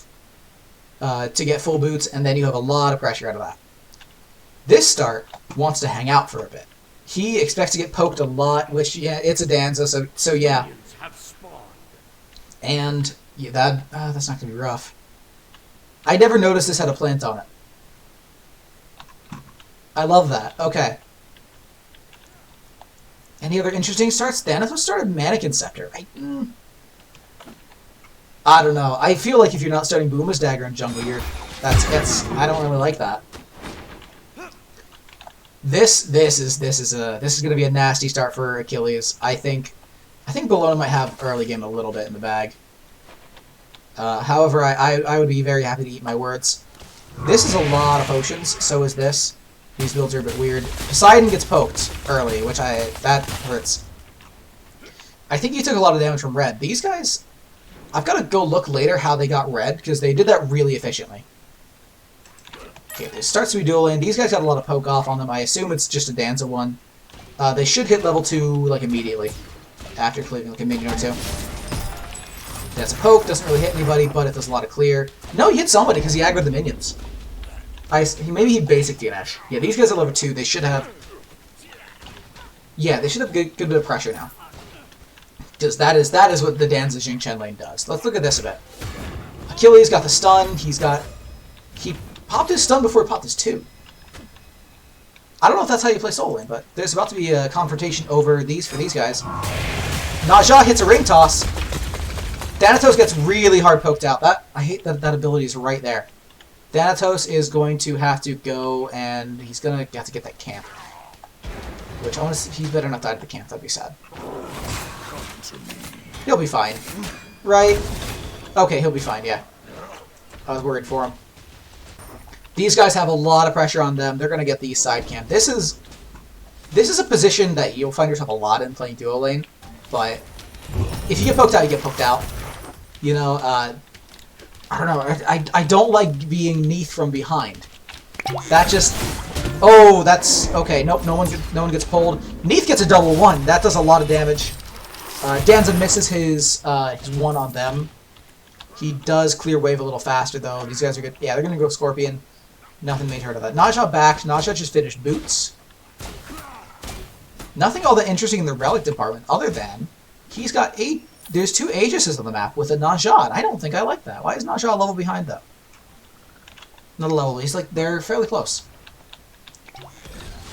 get full boots, and then you have a lot of pressure out of that. This start wants to hang out for a bit. He expects to get poked a lot, which, yeah, it's a Danza, so yeah. And yeah, that's not going to be rough. I never noticed this had a plant on it. I love that. Okay. Any other interesting starts? Thanatos started Mannequin Scepter. I don't know. I feel like if you're not starting Booma's Dagger in jungle, I don't really like that. This is gonna be a nasty start for Achilles. I think Bologna might have early game a little bit in the bag. However, I would be very happy to eat my words. This is a lot of potions. So is this. These builds are a bit weird. Poseidon gets poked early, which that hurts. I think he took a lot of damage from red. These guys, I've got to go look later how they got red, because they did that really efficiently. Okay, this starts to be dual lane. These guys got a lot of poke off on them. I assume it's just a Danza one. They should hit level 2 like immediately after cleaving like a minion or two. That's a poke, doesn't really hit anybody, but it does a lot of clear. No, he hit somebody because he aggroed the minions. Maybe he basic DNF. Yeah, these guys are level 2. They should have... Yeah, they should have good bit of pressure now. Because that is what the Danza Jing Chen lane does. Let's look at this a bit. Achilles got the stun. He popped his stun before he popped his 2. I don't know if that's how you play solo lane, but there's about to be a confrontation over for these guys. Naja hits a ring toss. Thanatos gets really hard poked out. I hate that ability is right there. Thanatos is going to have to go, and he's going to have to get that camp. Which, I want to see, he better not die to the camp. That'd be sad. He'll be fine. Right? Okay, he'll be fine, yeah. I was worried for him. These guys have a lot of pressure on them. They're going to get the side camp. This is a position that you'll find yourself a lot in playing duo lane. But if you get poked out, you get poked out. You know, I don't know. I don't like being Neath from behind. That just... Oh, that's... Okay, nope, no one gets pulled. Neath gets a double 1. That does a lot of damage. Danza misses his 1 on them. He does clear wave a little faster, though. These guys are good. Yeah, they're going to go Scorpion. Nothing made hurt of that. Naja backed. Naja just finished boots. Nothing all that interesting in the relic department, other than he's got there's 2 Aegises on the map with a Najad. I don't think I like that. Why is Najad a level behind, though? Not a level. He's like, they're fairly close.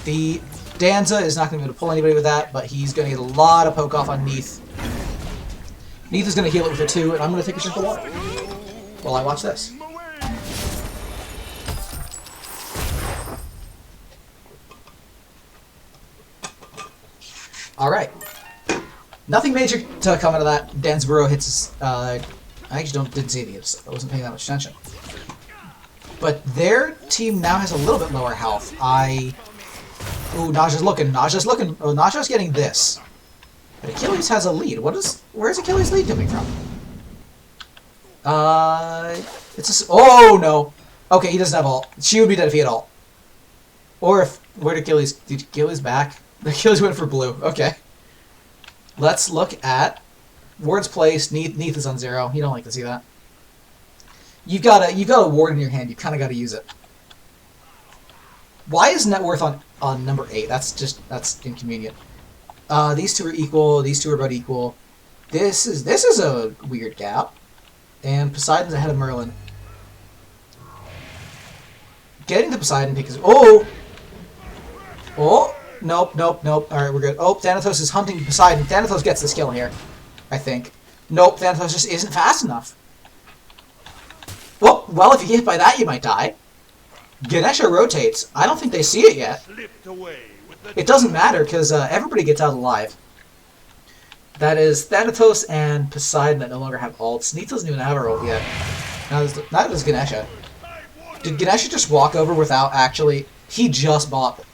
The Danza is not going to be able to pull anybody with that, but he's going to get a lot of poke off on Neath. Neath is going to heal it with a 2, and I'm going to take a drink of water while I watch this. Alright. Nothing major to come out of that. Dansborough hits his... I actually didn't see these. I wasn't paying that much attention. But their team now has a little bit lower health. Ooh, Naja's looking. Naja's looking. Oh, Naja's getting this. But Achilles has a lead. Where's Achilles' lead coming from? It's a... Oh, no. Okay, he doesn't have ult. She would be dead if he had ult. Or if... Where'd Achilles... Did Achilles back? Achilles went for blue. Okay. Let's look at Ward's place. Neath is on 0. You don't like to see that. You've got a ward in your hand. You kind of got to use it. Why is net worth on number 8? That's inconvenient. These 2 are equal. These 2 are about equal. This is a weird gap. And Poseidon's ahead of Merlin. Getting the Poseidon pick is... Oh! Oh! Nope, nope, nope. Alright, we're good. Oh, Thanatos is hunting Poseidon. Thanatos gets this kill here, I think. Nope, Thanatos just isn't fast enough. Well, if you get hit by that, you might die. Ganesha rotates. I don't think they see it yet. It doesn't matter, because everybody gets out alive. That is Thanatos and Poseidon that no longer have ults. Neath doesn't even have her ult yet. Neither does Ganesha. Did Ganesha just walk over without actually... He just bought...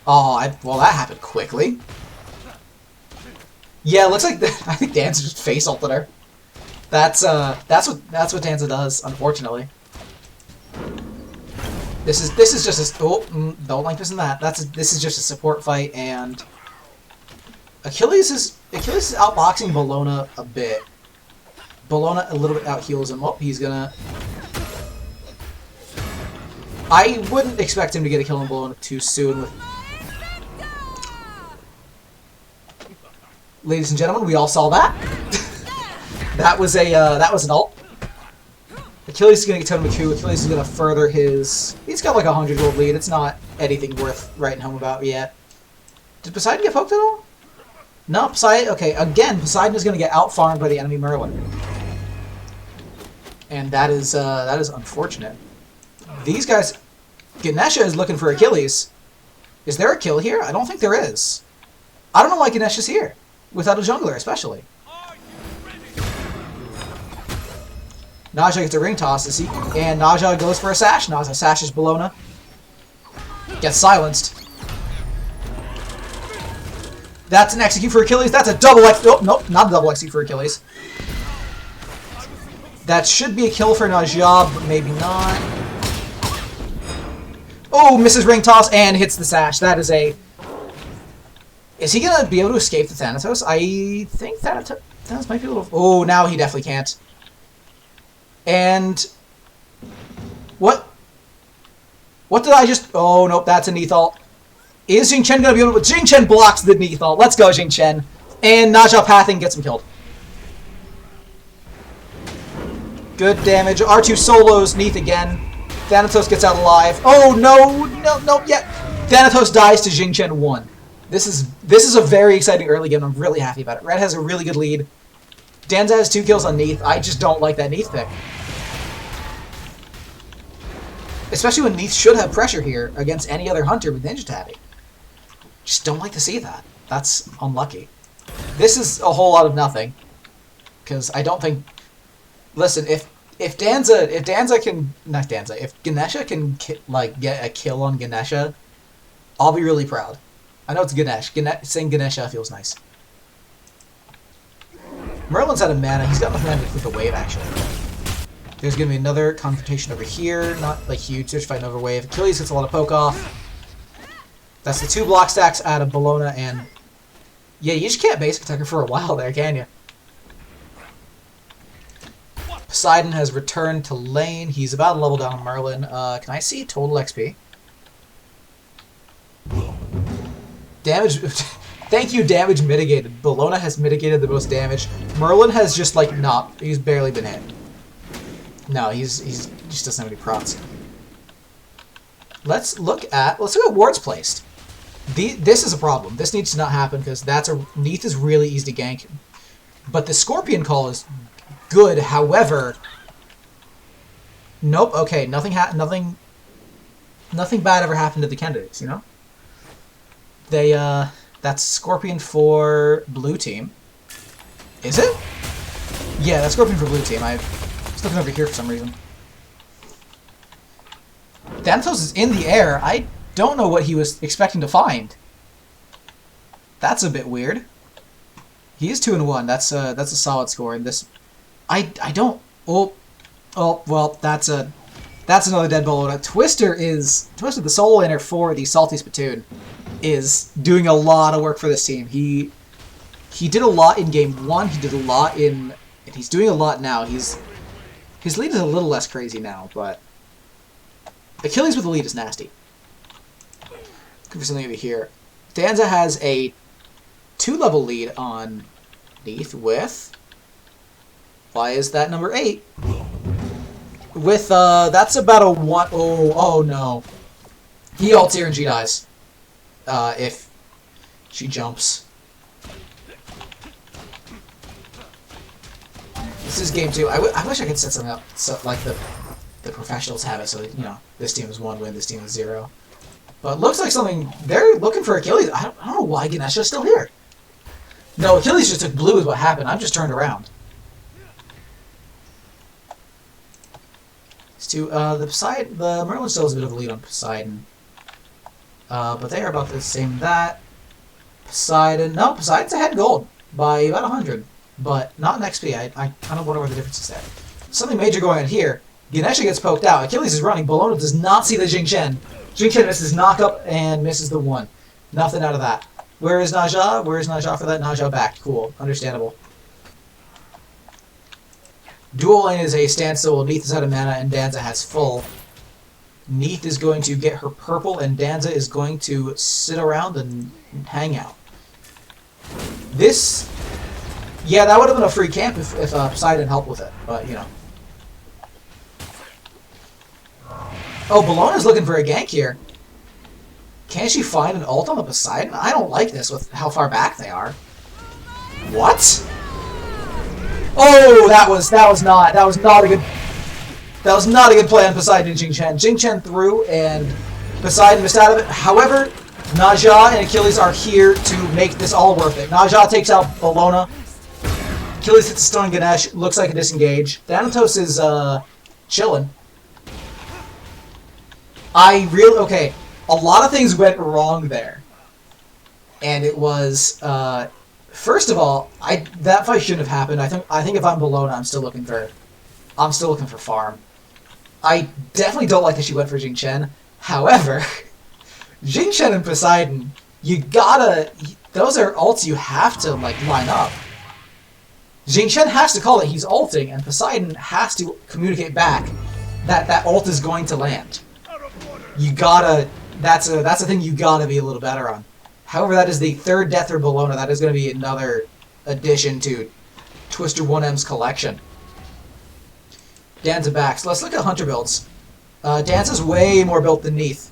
Oh, well, that happened quickly. Yeah, it looks like I think Danza just face ulted her. That's what Danza does, unfortunately. This is just a don't like this and that. This is just a support fight, and Achilles is outboxing Bologna a bit. Bologna a little bit out heals him. Oh, he's gonna. I wouldn't expect him to get a kill on Bologna too soon. Ladies and gentlemen, we all saw that. that was an ult. Achilles is going to get Totem Coup. Achilles is going to further his... He's got like a 100-gold lead. It's not anything worth writing home about yet. Did Poseidon get poked at all? No, Poseidon... Okay, again, Poseidon is going to get out-farmed by the enemy Merlin. And that is unfortunate. These guys... Ganesha is looking for Achilles. Is there a kill here? I don't think there is. I don't know why Ganesha's here. Without a jungler, especially. Naja gets a ring toss, and Naja goes for a sash. Naja sashes Bologna. Gets silenced. That's an execute for Achilles. That's a double X. Oh, nope, not a double execute for Achilles. That should be a kill for Naja, but maybe not. Oh, misses ring toss and hits the sash. That is a... Is he going to be able to escape the Thanatos? I think Thanatos might be able to... Oh, now he definitely can't. And... What? What did I just... Oh, nope, that's a Neath ult. Is Jing Chen going to be able to... Jing Chen blocks the Neath ult. Let's go, Jing Chen. And Naja pathing gets him killed. Good damage. R2 solos Neath again. Thanatos gets out alive. Oh, no, yeah. Thanatos dies to Jing Chen 1. This is a very exciting early game. I'm really happy about it. Red has a really good lead. Danza has 2 kills on Neath. I just don't like that Neath pick. Especially when Neath should have pressure here against any other hunter with Ninja Tabi. Just don't like to see that. That's unlucky. This is a whole lot of nothing. Because I don't think... Listen, if Danza can... Not Danza. If Ganesha can get a kill on Ganesha, I'll be really proud. I know it's Ganesh. Saying Ganesha feels nice. Merlin's out of mana. He's got enough mana with the wave, actually. There's going to be another confrontation over here. Not, like, huge. They're fighting over wave. Achilles gets a lot of poke off. That's the 2 block stacks out of Bologna, and... Yeah, you just can't basic attack her for a while there, can you? Poseidon has returned to lane. He's about a level down on Merlin. Can I see total XP? Damage Thank you, damage mitigated. Bologna has mitigated the most damage. Merlin has just, like, not. He's barely been hit. No, he's just doesn't have any procs. Let's look at wards placed. This is a problem. This needs to not happen because Neath is really easy to gank. But the Scorpion Call is good. However, nope. Okay, nothing bad ever happened to the candidates. You know, they that's Scorpion for blue team. Is it? Yeah, that's Scorpion for blue team. I was looking over here for some reason. Thanatos is in the air. I don't know what he was expecting to find. That's a bit weird. He is 2-1. That's a solid score. And this, I don't. Oh, well, that's another dead Bologna. Twister, the solo laner for the Salty Spittoon, is doing a lot of work for this team. He did a lot in game 1. He did a lot and he's doing a lot now. His lead is a little less crazy now, but Achilles with the lead is nasty. Looking for something over here. Danza has a 2-level lead on Neath with... Why is that number 8? With, that's about a 1... Oh no. He ults here and she dies. If she jumps. This is game 2. I wish I could set something up so, like the professionals have it, so that, you know, this team is 1 win, this team is 0. But looks like something... They're looking for Achilles. I don't know why Ganesha's still here. No, Achilles just took blue is what happened. I'm just turned around. The Merlin still has a bit of a lead on Poseidon. But they are about the same that. Poseidon's ahead in gold by about 100. But not in XP. I kind of wonder what the difference is there. Something major going on here. Ganesha gets poked out. Achilles is running. Bologna does not see the Jing Chen. Jing Chen misses knock-up and misses the 1. Nothing out of that. Where is Naja? Where is Naja for that? Naja back. Cool. Understandable. Dual lane is a standstill. Neath is out of mana and Danza has full. Neath is going to get her purple and Danza is going to sit around and hang out. This... Yeah, that would have been a free camp if Poseidon helped with it, but, you know. Oh, Bologna's looking for a gank here. Can she find an ult on the Poseidon? I don't like this with how far back they are. What? Oh, that was not a good play on Poseidon and Jing Chen. Jing Chen threw and Poseidon missed out of it. However, Naja and Achilles are here to make this all worth it. Naja takes out Bologna. Achilles hits a stun Ganesh. Looks like a disengage. Thanatos is chilling. Okay, a lot of things went wrong there. And it was, first of all, that fight shouldn't have happened. I think if I'm Bologna, I'm still looking for farm. I definitely don't like that she went for Jing Chen. However, Jing Chen and Poseidon, those are ults you have to, like, line up. Jing Chen has to call it he's ulting, and Poseidon has to communicate back that ult is going to land. That's a thing you gotta be a little better on. However, that is the 3rd death for Bologna. That is going to be another addition to Twister 1M's collection. Danza back. So let's look at Hunter builds. Danza's way more built than Neath.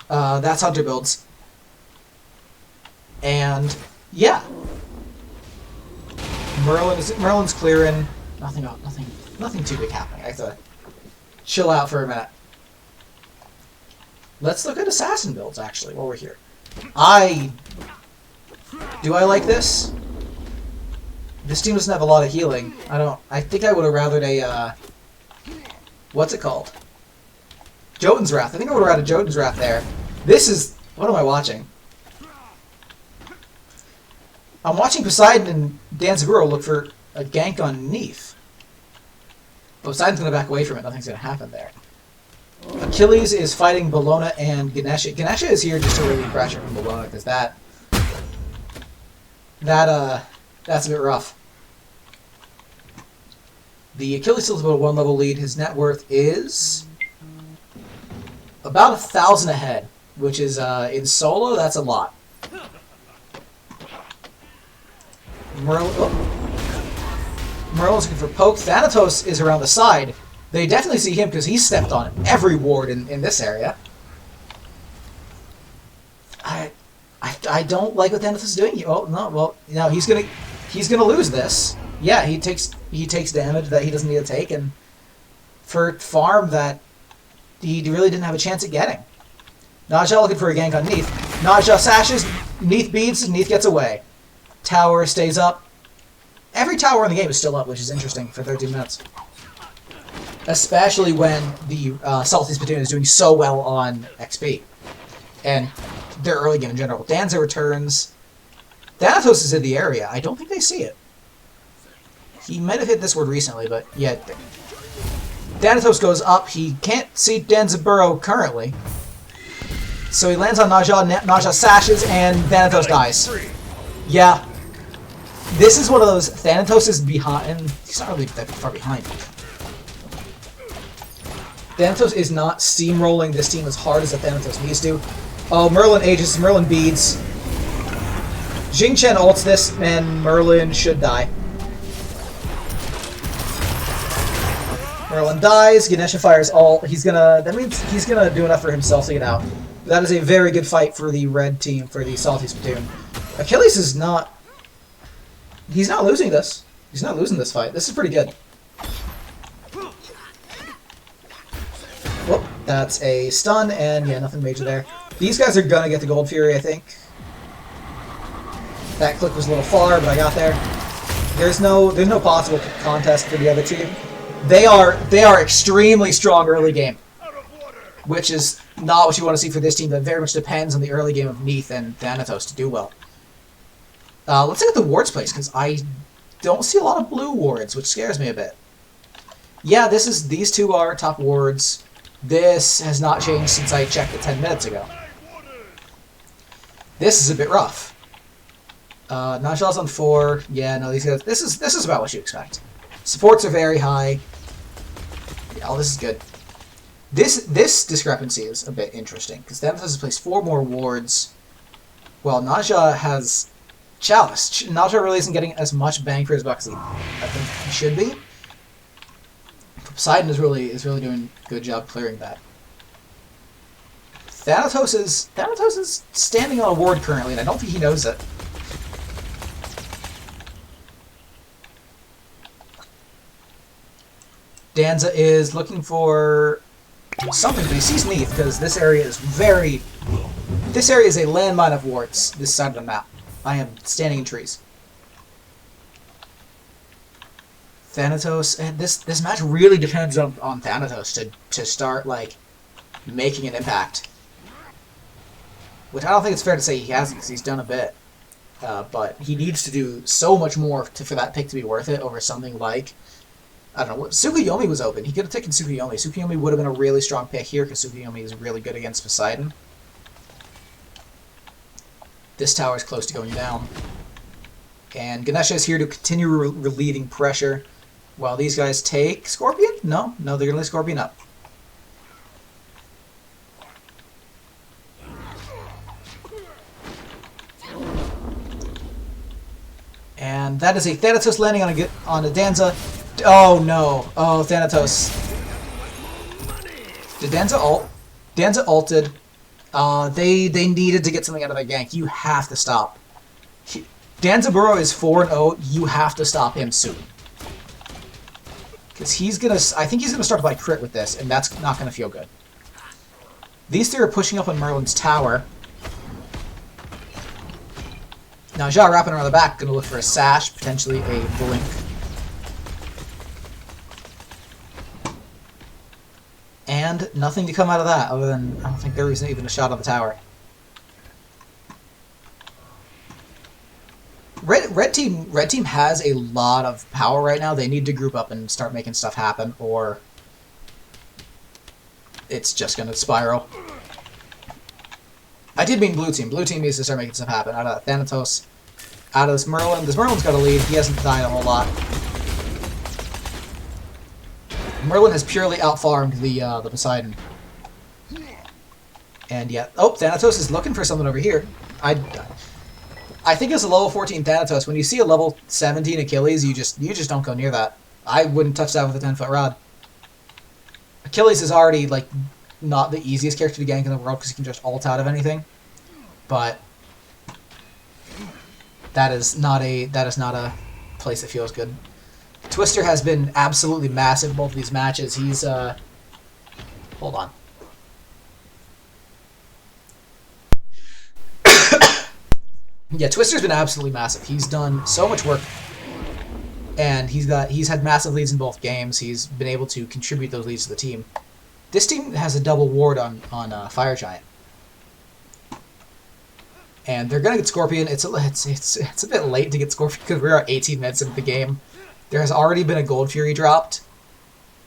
That's Hunter builds. And, yeah. Merlin's clearing. Nothing too big happening. I have to chill out for a minute. Let's look at assassin builds, actually, while we're here. Do I like this? This team doesn't have a lot of healing. I think I would have rathered a, what's it called? Jotun's Wrath. I think I would have rathered Jotun's Wrath there. This is, what am I watching? I'm watching Poseidon and Danzaguro look for a gank on Neath. Poseidon's going to back away from it. Nothing's going to happen there. Achilles is fighting Bologna and Ganesha. Ganesha is here just to relieve pressure from Bologna, because that's a bit rough. The Achilles still has about a 1-level lead. His net worth is about 1,000 ahead, which is, in solo, that's a lot. Merlin's looking for poke. Thanatos is around the side. They definitely see him because he stepped on every ward in this area. I don't like what Thanatos is doing. Oh no, well no, he's gonna lose this. Yeah, he takes damage that he doesn't need to take, and for farm that he really didn't have a chance at getting. Naja looking for a gank on Neath. Naja sashes, Neath beats, Neath gets away. Tower stays up. Every tower in the game is still up, which is interesting for 13 minutes. Especially when the Salty Spittoon is doing so well on XP. And their early game in general. Danza returns. Thanatos is in the area. I don't think they see it. He might have hit this word recently, but yeah. Thanatos goes up. He can't see Danza burrow currently. So he lands on Naja. Naja sashes, and Thanatos dies. Yeah. This is one of those... Thanatos is behind... He's not really that far behind. Thanatos is not steamrolling this team as hard as the Thanatos needs to. Oh, Merlin ages. Merlin beads. Jing Chen ults this, and Merlin should die. Merlin dies. Ganesha fires ult. That means he's gonna do enough for himself to get out. That is a very good fight for the red team, for the Salty Spittoon. Achilles is not... He's not losing this. He's not losing this fight. This is pretty good. Whoop, that's a stun, and yeah, nothing major there. These guys are gonna get the Gold Fury, I think. That click was a little far, but I got there. There's no possible contest for the other team. They are extremely strong early game, which is not what you want to see for this team. That very much depends on the early game of Neath and Thanatos to do well. Let's look at the wards place, because I don't see a lot of blue wards, which scares me a bit. Yeah, these two are top wards. This has not changed since I checked it 10 minutes ago. This is a bit rough. Najal's on 4. Yeah, no, these guys. This is about what you expect. Supports are very high. Yeah, this is good. This discrepancy is a bit interesting, because Thanatos has placed 4 more wards, while Naja has Chalice. Naja really isn't getting as much bang for his buck as I think he should be. Poseidon is really doing a good job clearing that. Thanatos is standing on a ward currently, and I don't think he knows it. Danza is looking for something, but he sees Neath, because this area is a landmine of wards, this side of the map. I am standing in trees. Thanatos, and this match really depends on Thanatos to start, like, making an impact. Which I don't think it's fair to say he hasn't, because he's done a bit. But he needs to do so much more for that pick to be worth it over something like... I don't know, what Tsukuyomi was open. He could have taken Tsukuyomi. Tsukuyomi would have been a really strong pick here, because Tsukuyomi is really good against Poseidon. This tower is close to going down. And Ganesha is here to continue relieving pressure, while these guys take Scorpion? No, they're going to let Scorpion up. And that is a Thanatos landing on a Danza. Oh no. Oh, Thanatos. Did Danza ult? Danza ulted. They needed to get something out of that gank. You have to stop. Danza Burrow is 4-0. You have to stop him soon. Because I think he's gonna start to buy crit with this, and that's not gonna feel good. These three are pushing up on Merlin's tower. Now Ja wrapping around the back, gonna look for a sash, potentially a blink. And nothing to come out of that, other than I don't think there isn't even a shot on the tower. Red team has a lot of power right now. They need to group up and start making stuff happen, or it's just gonna spiral. I did mean blue team. Blue team needs to start making stuff happen. Out of Thanatos, out of this Merlin. This Merlin's got to lead. He hasn't died a whole lot. Merlin has purely outfarmed the Poseidon. And yeah, oh, Thanatos is looking for something over here. I think as a level 14 Thanatos, when you see a level 17 Achilles, you just don't go near that. I wouldn't touch that with a 10-foot rod. Achilles is already like not the easiest character to gank in the world because he can just ult out of anything, but that is not a place that feels good. Twister has been absolutely massive in both of these matches. He's hold on. Yeah, Twister's been absolutely massive. He's done so much work, and he's had massive leads in both games. He's been able to contribute those leads to the team. This team has a double ward on Fire Giant, and they're gonna get Scorpion. It's a bit late to get Scorpion because we're at 18 minutes into the game. There has already been a Gold Fury dropped,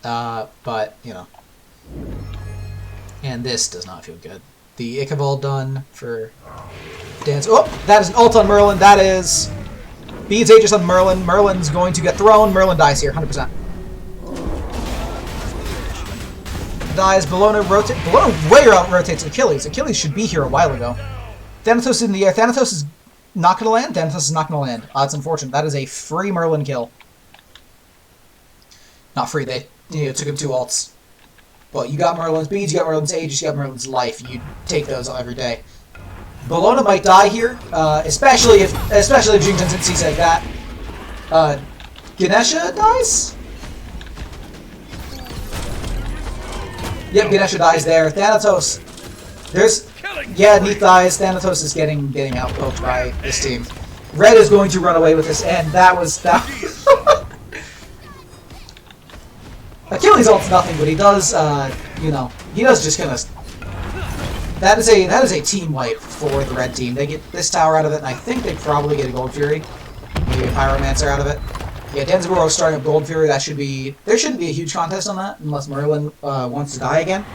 but you know, and this does not feel good. The Ichabod done for dance. Oh, that is an ult on Merlin. That is Beads Aegis on Merlin. Merlin's going to get thrown. Merlin dies here, 100%. Dies. Bellona rotates. Bellona way out rotates Achilles. Achilles should be here a while ago. Thanatos is in the air. Thanatos is not going to land. Thanatos is not going to land. It's unfortunate. That is a free Merlin kill. Not free. They took him 2 ults. But you got Merlin's beads, you got Merlin's Aegis, you got Merlin's life. You take those every day. Bellona might die here, especially if Jing doesn't see like that. Ganesha dies? Yep, Ganesha dies there. Thanatos. Neath dies. Thanatos is getting outpoked by this team. Red is going to run away with this, and that. Achilles ult's nothing, but he does, he does just kind of. That is a team wipe for the red team. They get this tower out of it, and I think they probably get a Gold Fury, maybe a Pyromancer out of it. Yeah, Danzaburou starting up Gold Fury. There shouldn't be a huge contest on that unless Merlin wants to die again.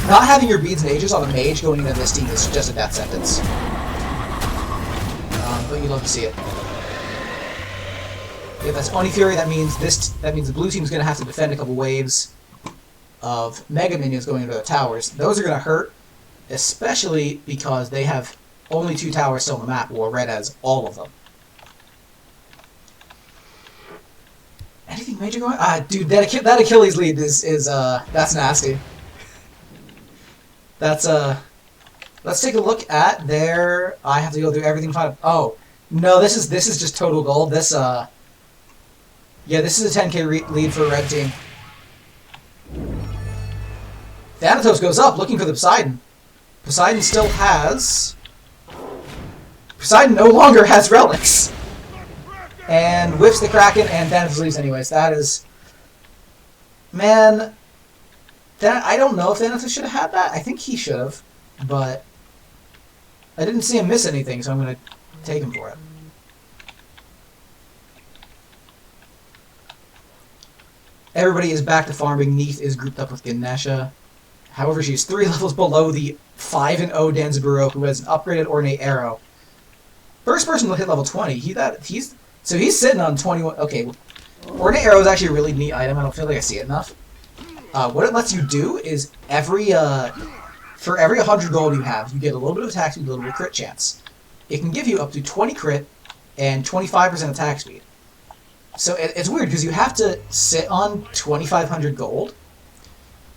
Not having your beads and ages on a mage going into this team is just a death sentence. But you'd love to see it. Yeah, that's Oni Fury. That means the blue team's going to have to defend a couple waves of Mega Minions going into their towers. Those are going to hurt, especially because they have only 2 towers still on the map, while Red has all of them. Anything major going on? Dude, that Achilles lead is that's nasty. That's let's take a look at their. I have to go through everything. Oh no, this is just total gold. Yeah, this is a 10k lead for red team. Thanatos goes up looking for the Poseidon. Poseidon no longer has relics. And whiffs the Kraken, and Thanatos leaves anyways. That is. Man. I don't know if Thanatos should have had that. I think he should have. But. I didn't see him miss anything, so I'm going to take him for it. Everybody is back to farming. Neath is grouped up with Ganesha. However, she's 3 levels below the 5-0 Danzaburou, who has an upgraded Ornate Arrow. First person to hit level 20. He's sitting on 21. Okay, Ornate Arrow is actually a really neat item. I don't feel like I see it enough. What it lets you do is for every 100 gold you have, you get a little bit of attack speed, a little bit of crit chance. It can give you up to 20 crit and 25% attack speed. So it's weird because you have to sit on 2,500 gold,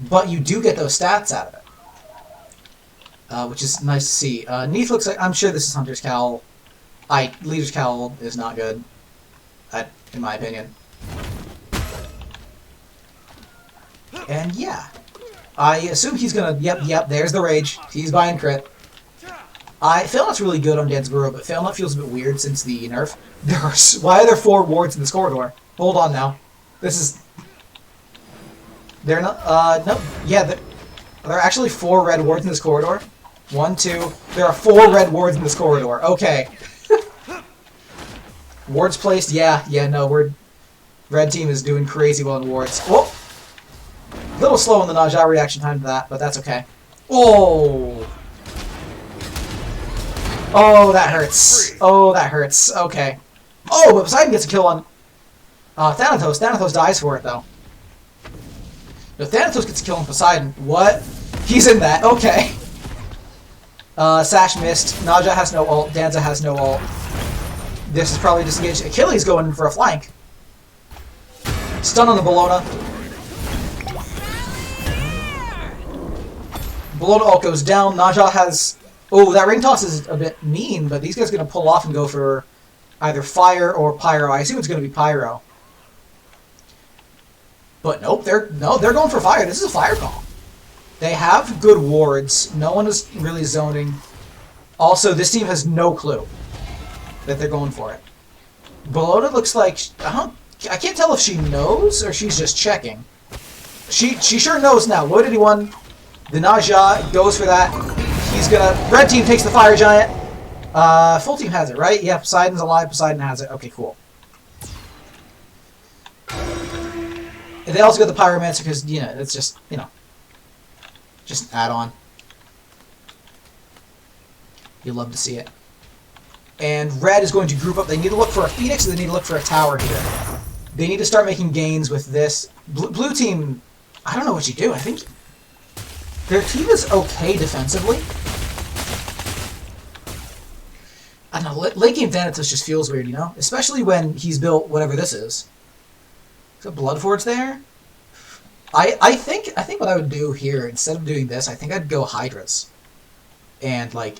but you do get those stats out of it, which is nice to see. Neath looks like, I'm sure this is Hunter's Cowl. Leader's Cowl is not good, in my opinion. And yeah, I assume he's gonna. Yep. There's the rage. He's buying crit. Failnut's really good on Danzaburou, but Failnut feels a bit weird since the nerf. Why are there 4 wards in this corridor? Hold on now. They're not. No. Yeah, there are actually 4 red wards in this corridor. 1, 2. There are 4 red wards in this corridor. Okay. Wards placed. Yeah. No, red team is doing crazy well in wards. Oh. A little slow on the Naja reaction time to that, but that's okay. Oh! Oh, that hurts. Oh, that hurts. Okay. Oh, but Poseidon gets a kill on Thanatos. Thanatos dies for it, though. No, Thanatos gets a kill on Poseidon. What? He's in that. Okay. Sash missed. Naja has no ult. Danza has no ult. This is probably disengaged. Achilles going for a flank. Stun on the Bologna. Bologna ult goes down. Naja has... Oh, that ring toss is a bit mean, but these guys are going to pull off and go for either fire or pyro. I assume it's going to be pyro. But nope, they're going for fire. This is a fire call. They have good wards. No one is really zoning. Also, this team has no clue that they're going for it. Bologna looks like... I can't tell if she knows or she's just checking. She sure knows now. What did he won? The Naja goes for that. He's gonna... Red team takes the fire giant. Full team has it, right? Yeah, Poseidon's alive. Poseidon has it. Okay, cool. And they also got the Pyromancer because, you know, it's just, you know, just an add-on. You love to see it. And Red is going to group up. They need to look for a Phoenix, or they need to look for a tower here. They need to start making gains with this. Blue team, I don't know what you do. I think their team is okay defensively. I don't know, late game Thanatos just feels weird, you know? Especially when he's built whatever this is. Is it Bloodforge there? I think what I would do here, instead of doing this, I think I'd go Hydras. And, like,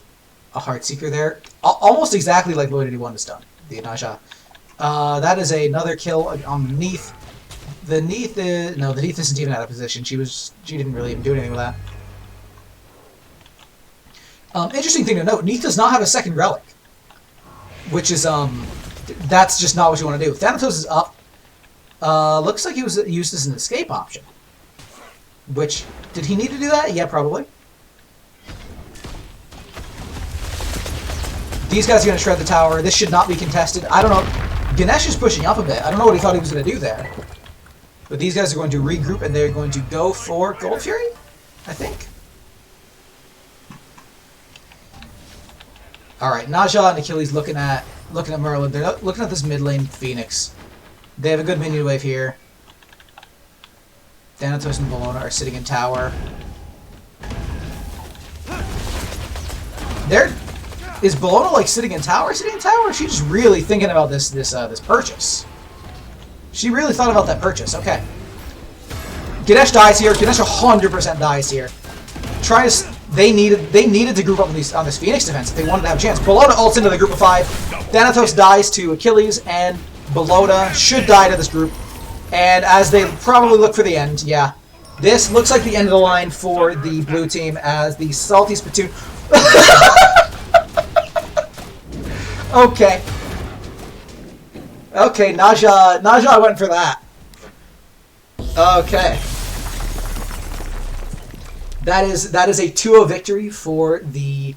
a Heartseeker there. Almost exactly like Void 81 has done, the Naja. That is another kill on the Neath. The Neath is... No, the Neath isn't even out of position. She didn't really even do anything with that. Interesting thing to note, Neath does not have a second relic. Which is, that's just not what you want to do. Thanatos is up. Looks like he was used as an escape option. Which, did he need to do that? Yeah, probably. These guys are going to shred the tower. This should not be contested. I don't know. Ganesh is pushing up a bit. I don't know what he thought he was going to do there. But these guys are going to regroup, and they're going to go for Gold Fury, I think. Alright, Naja and Achilles looking at Merlin. They're looking at this mid lane Phoenix. They have a good minion wave here. Thanatos and Bologna are sitting in tower. Is Bologna like sitting in tower? Sitting in tower? Or is she just really thinking about this purchase? She really thought about that purchase. Okay. Ganesh dies here. Ganesh 100% dies here. They needed to group up on this Phoenix defense if they wanted to have a chance. Bologna ults into the group of 5. Thanatos dies to Achilles, and Bologna should die to this group. And as they probably look for the end, yeah. This looks like the end of the line for the blue team as the salty Spittoon... Okay. Okay, Naja went for that. Okay. That is a 2-0 victory for the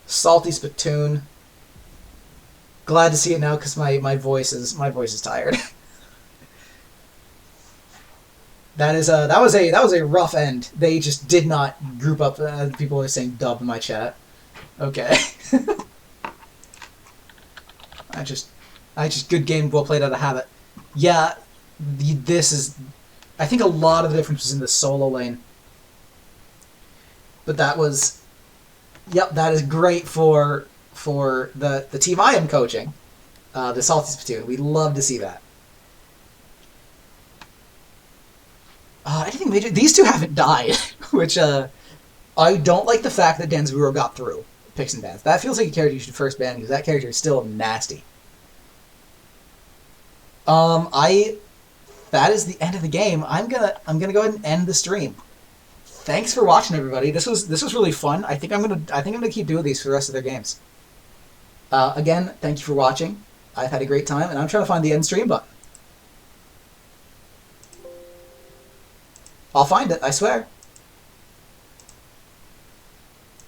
salty Spittoon. Glad to see it now because my voice is tired. That was a rough end. They just did not group up. People are saying dub in my chat. Okay. I just good game, well played out of habit. Yeah, this is. I think a lot of the difference was in the solo lane. But that was, yep, that is great for the team I am coaching, the Salty Spittoon. We love to see that. Anything major? These two haven't died, which I don't like the fact that Danzaburo got through picks and bans. That feels like a character you should first ban because that character is still nasty. That is the end of the game. I'm gonna go ahead and end the stream. Thanks for watching, everybody. This was really fun. I think I'm gonna keep doing these for the rest of their games. Again, thank you for watching. I've had a great time, and I'm trying to find the end stream button. I'll find it, I swear.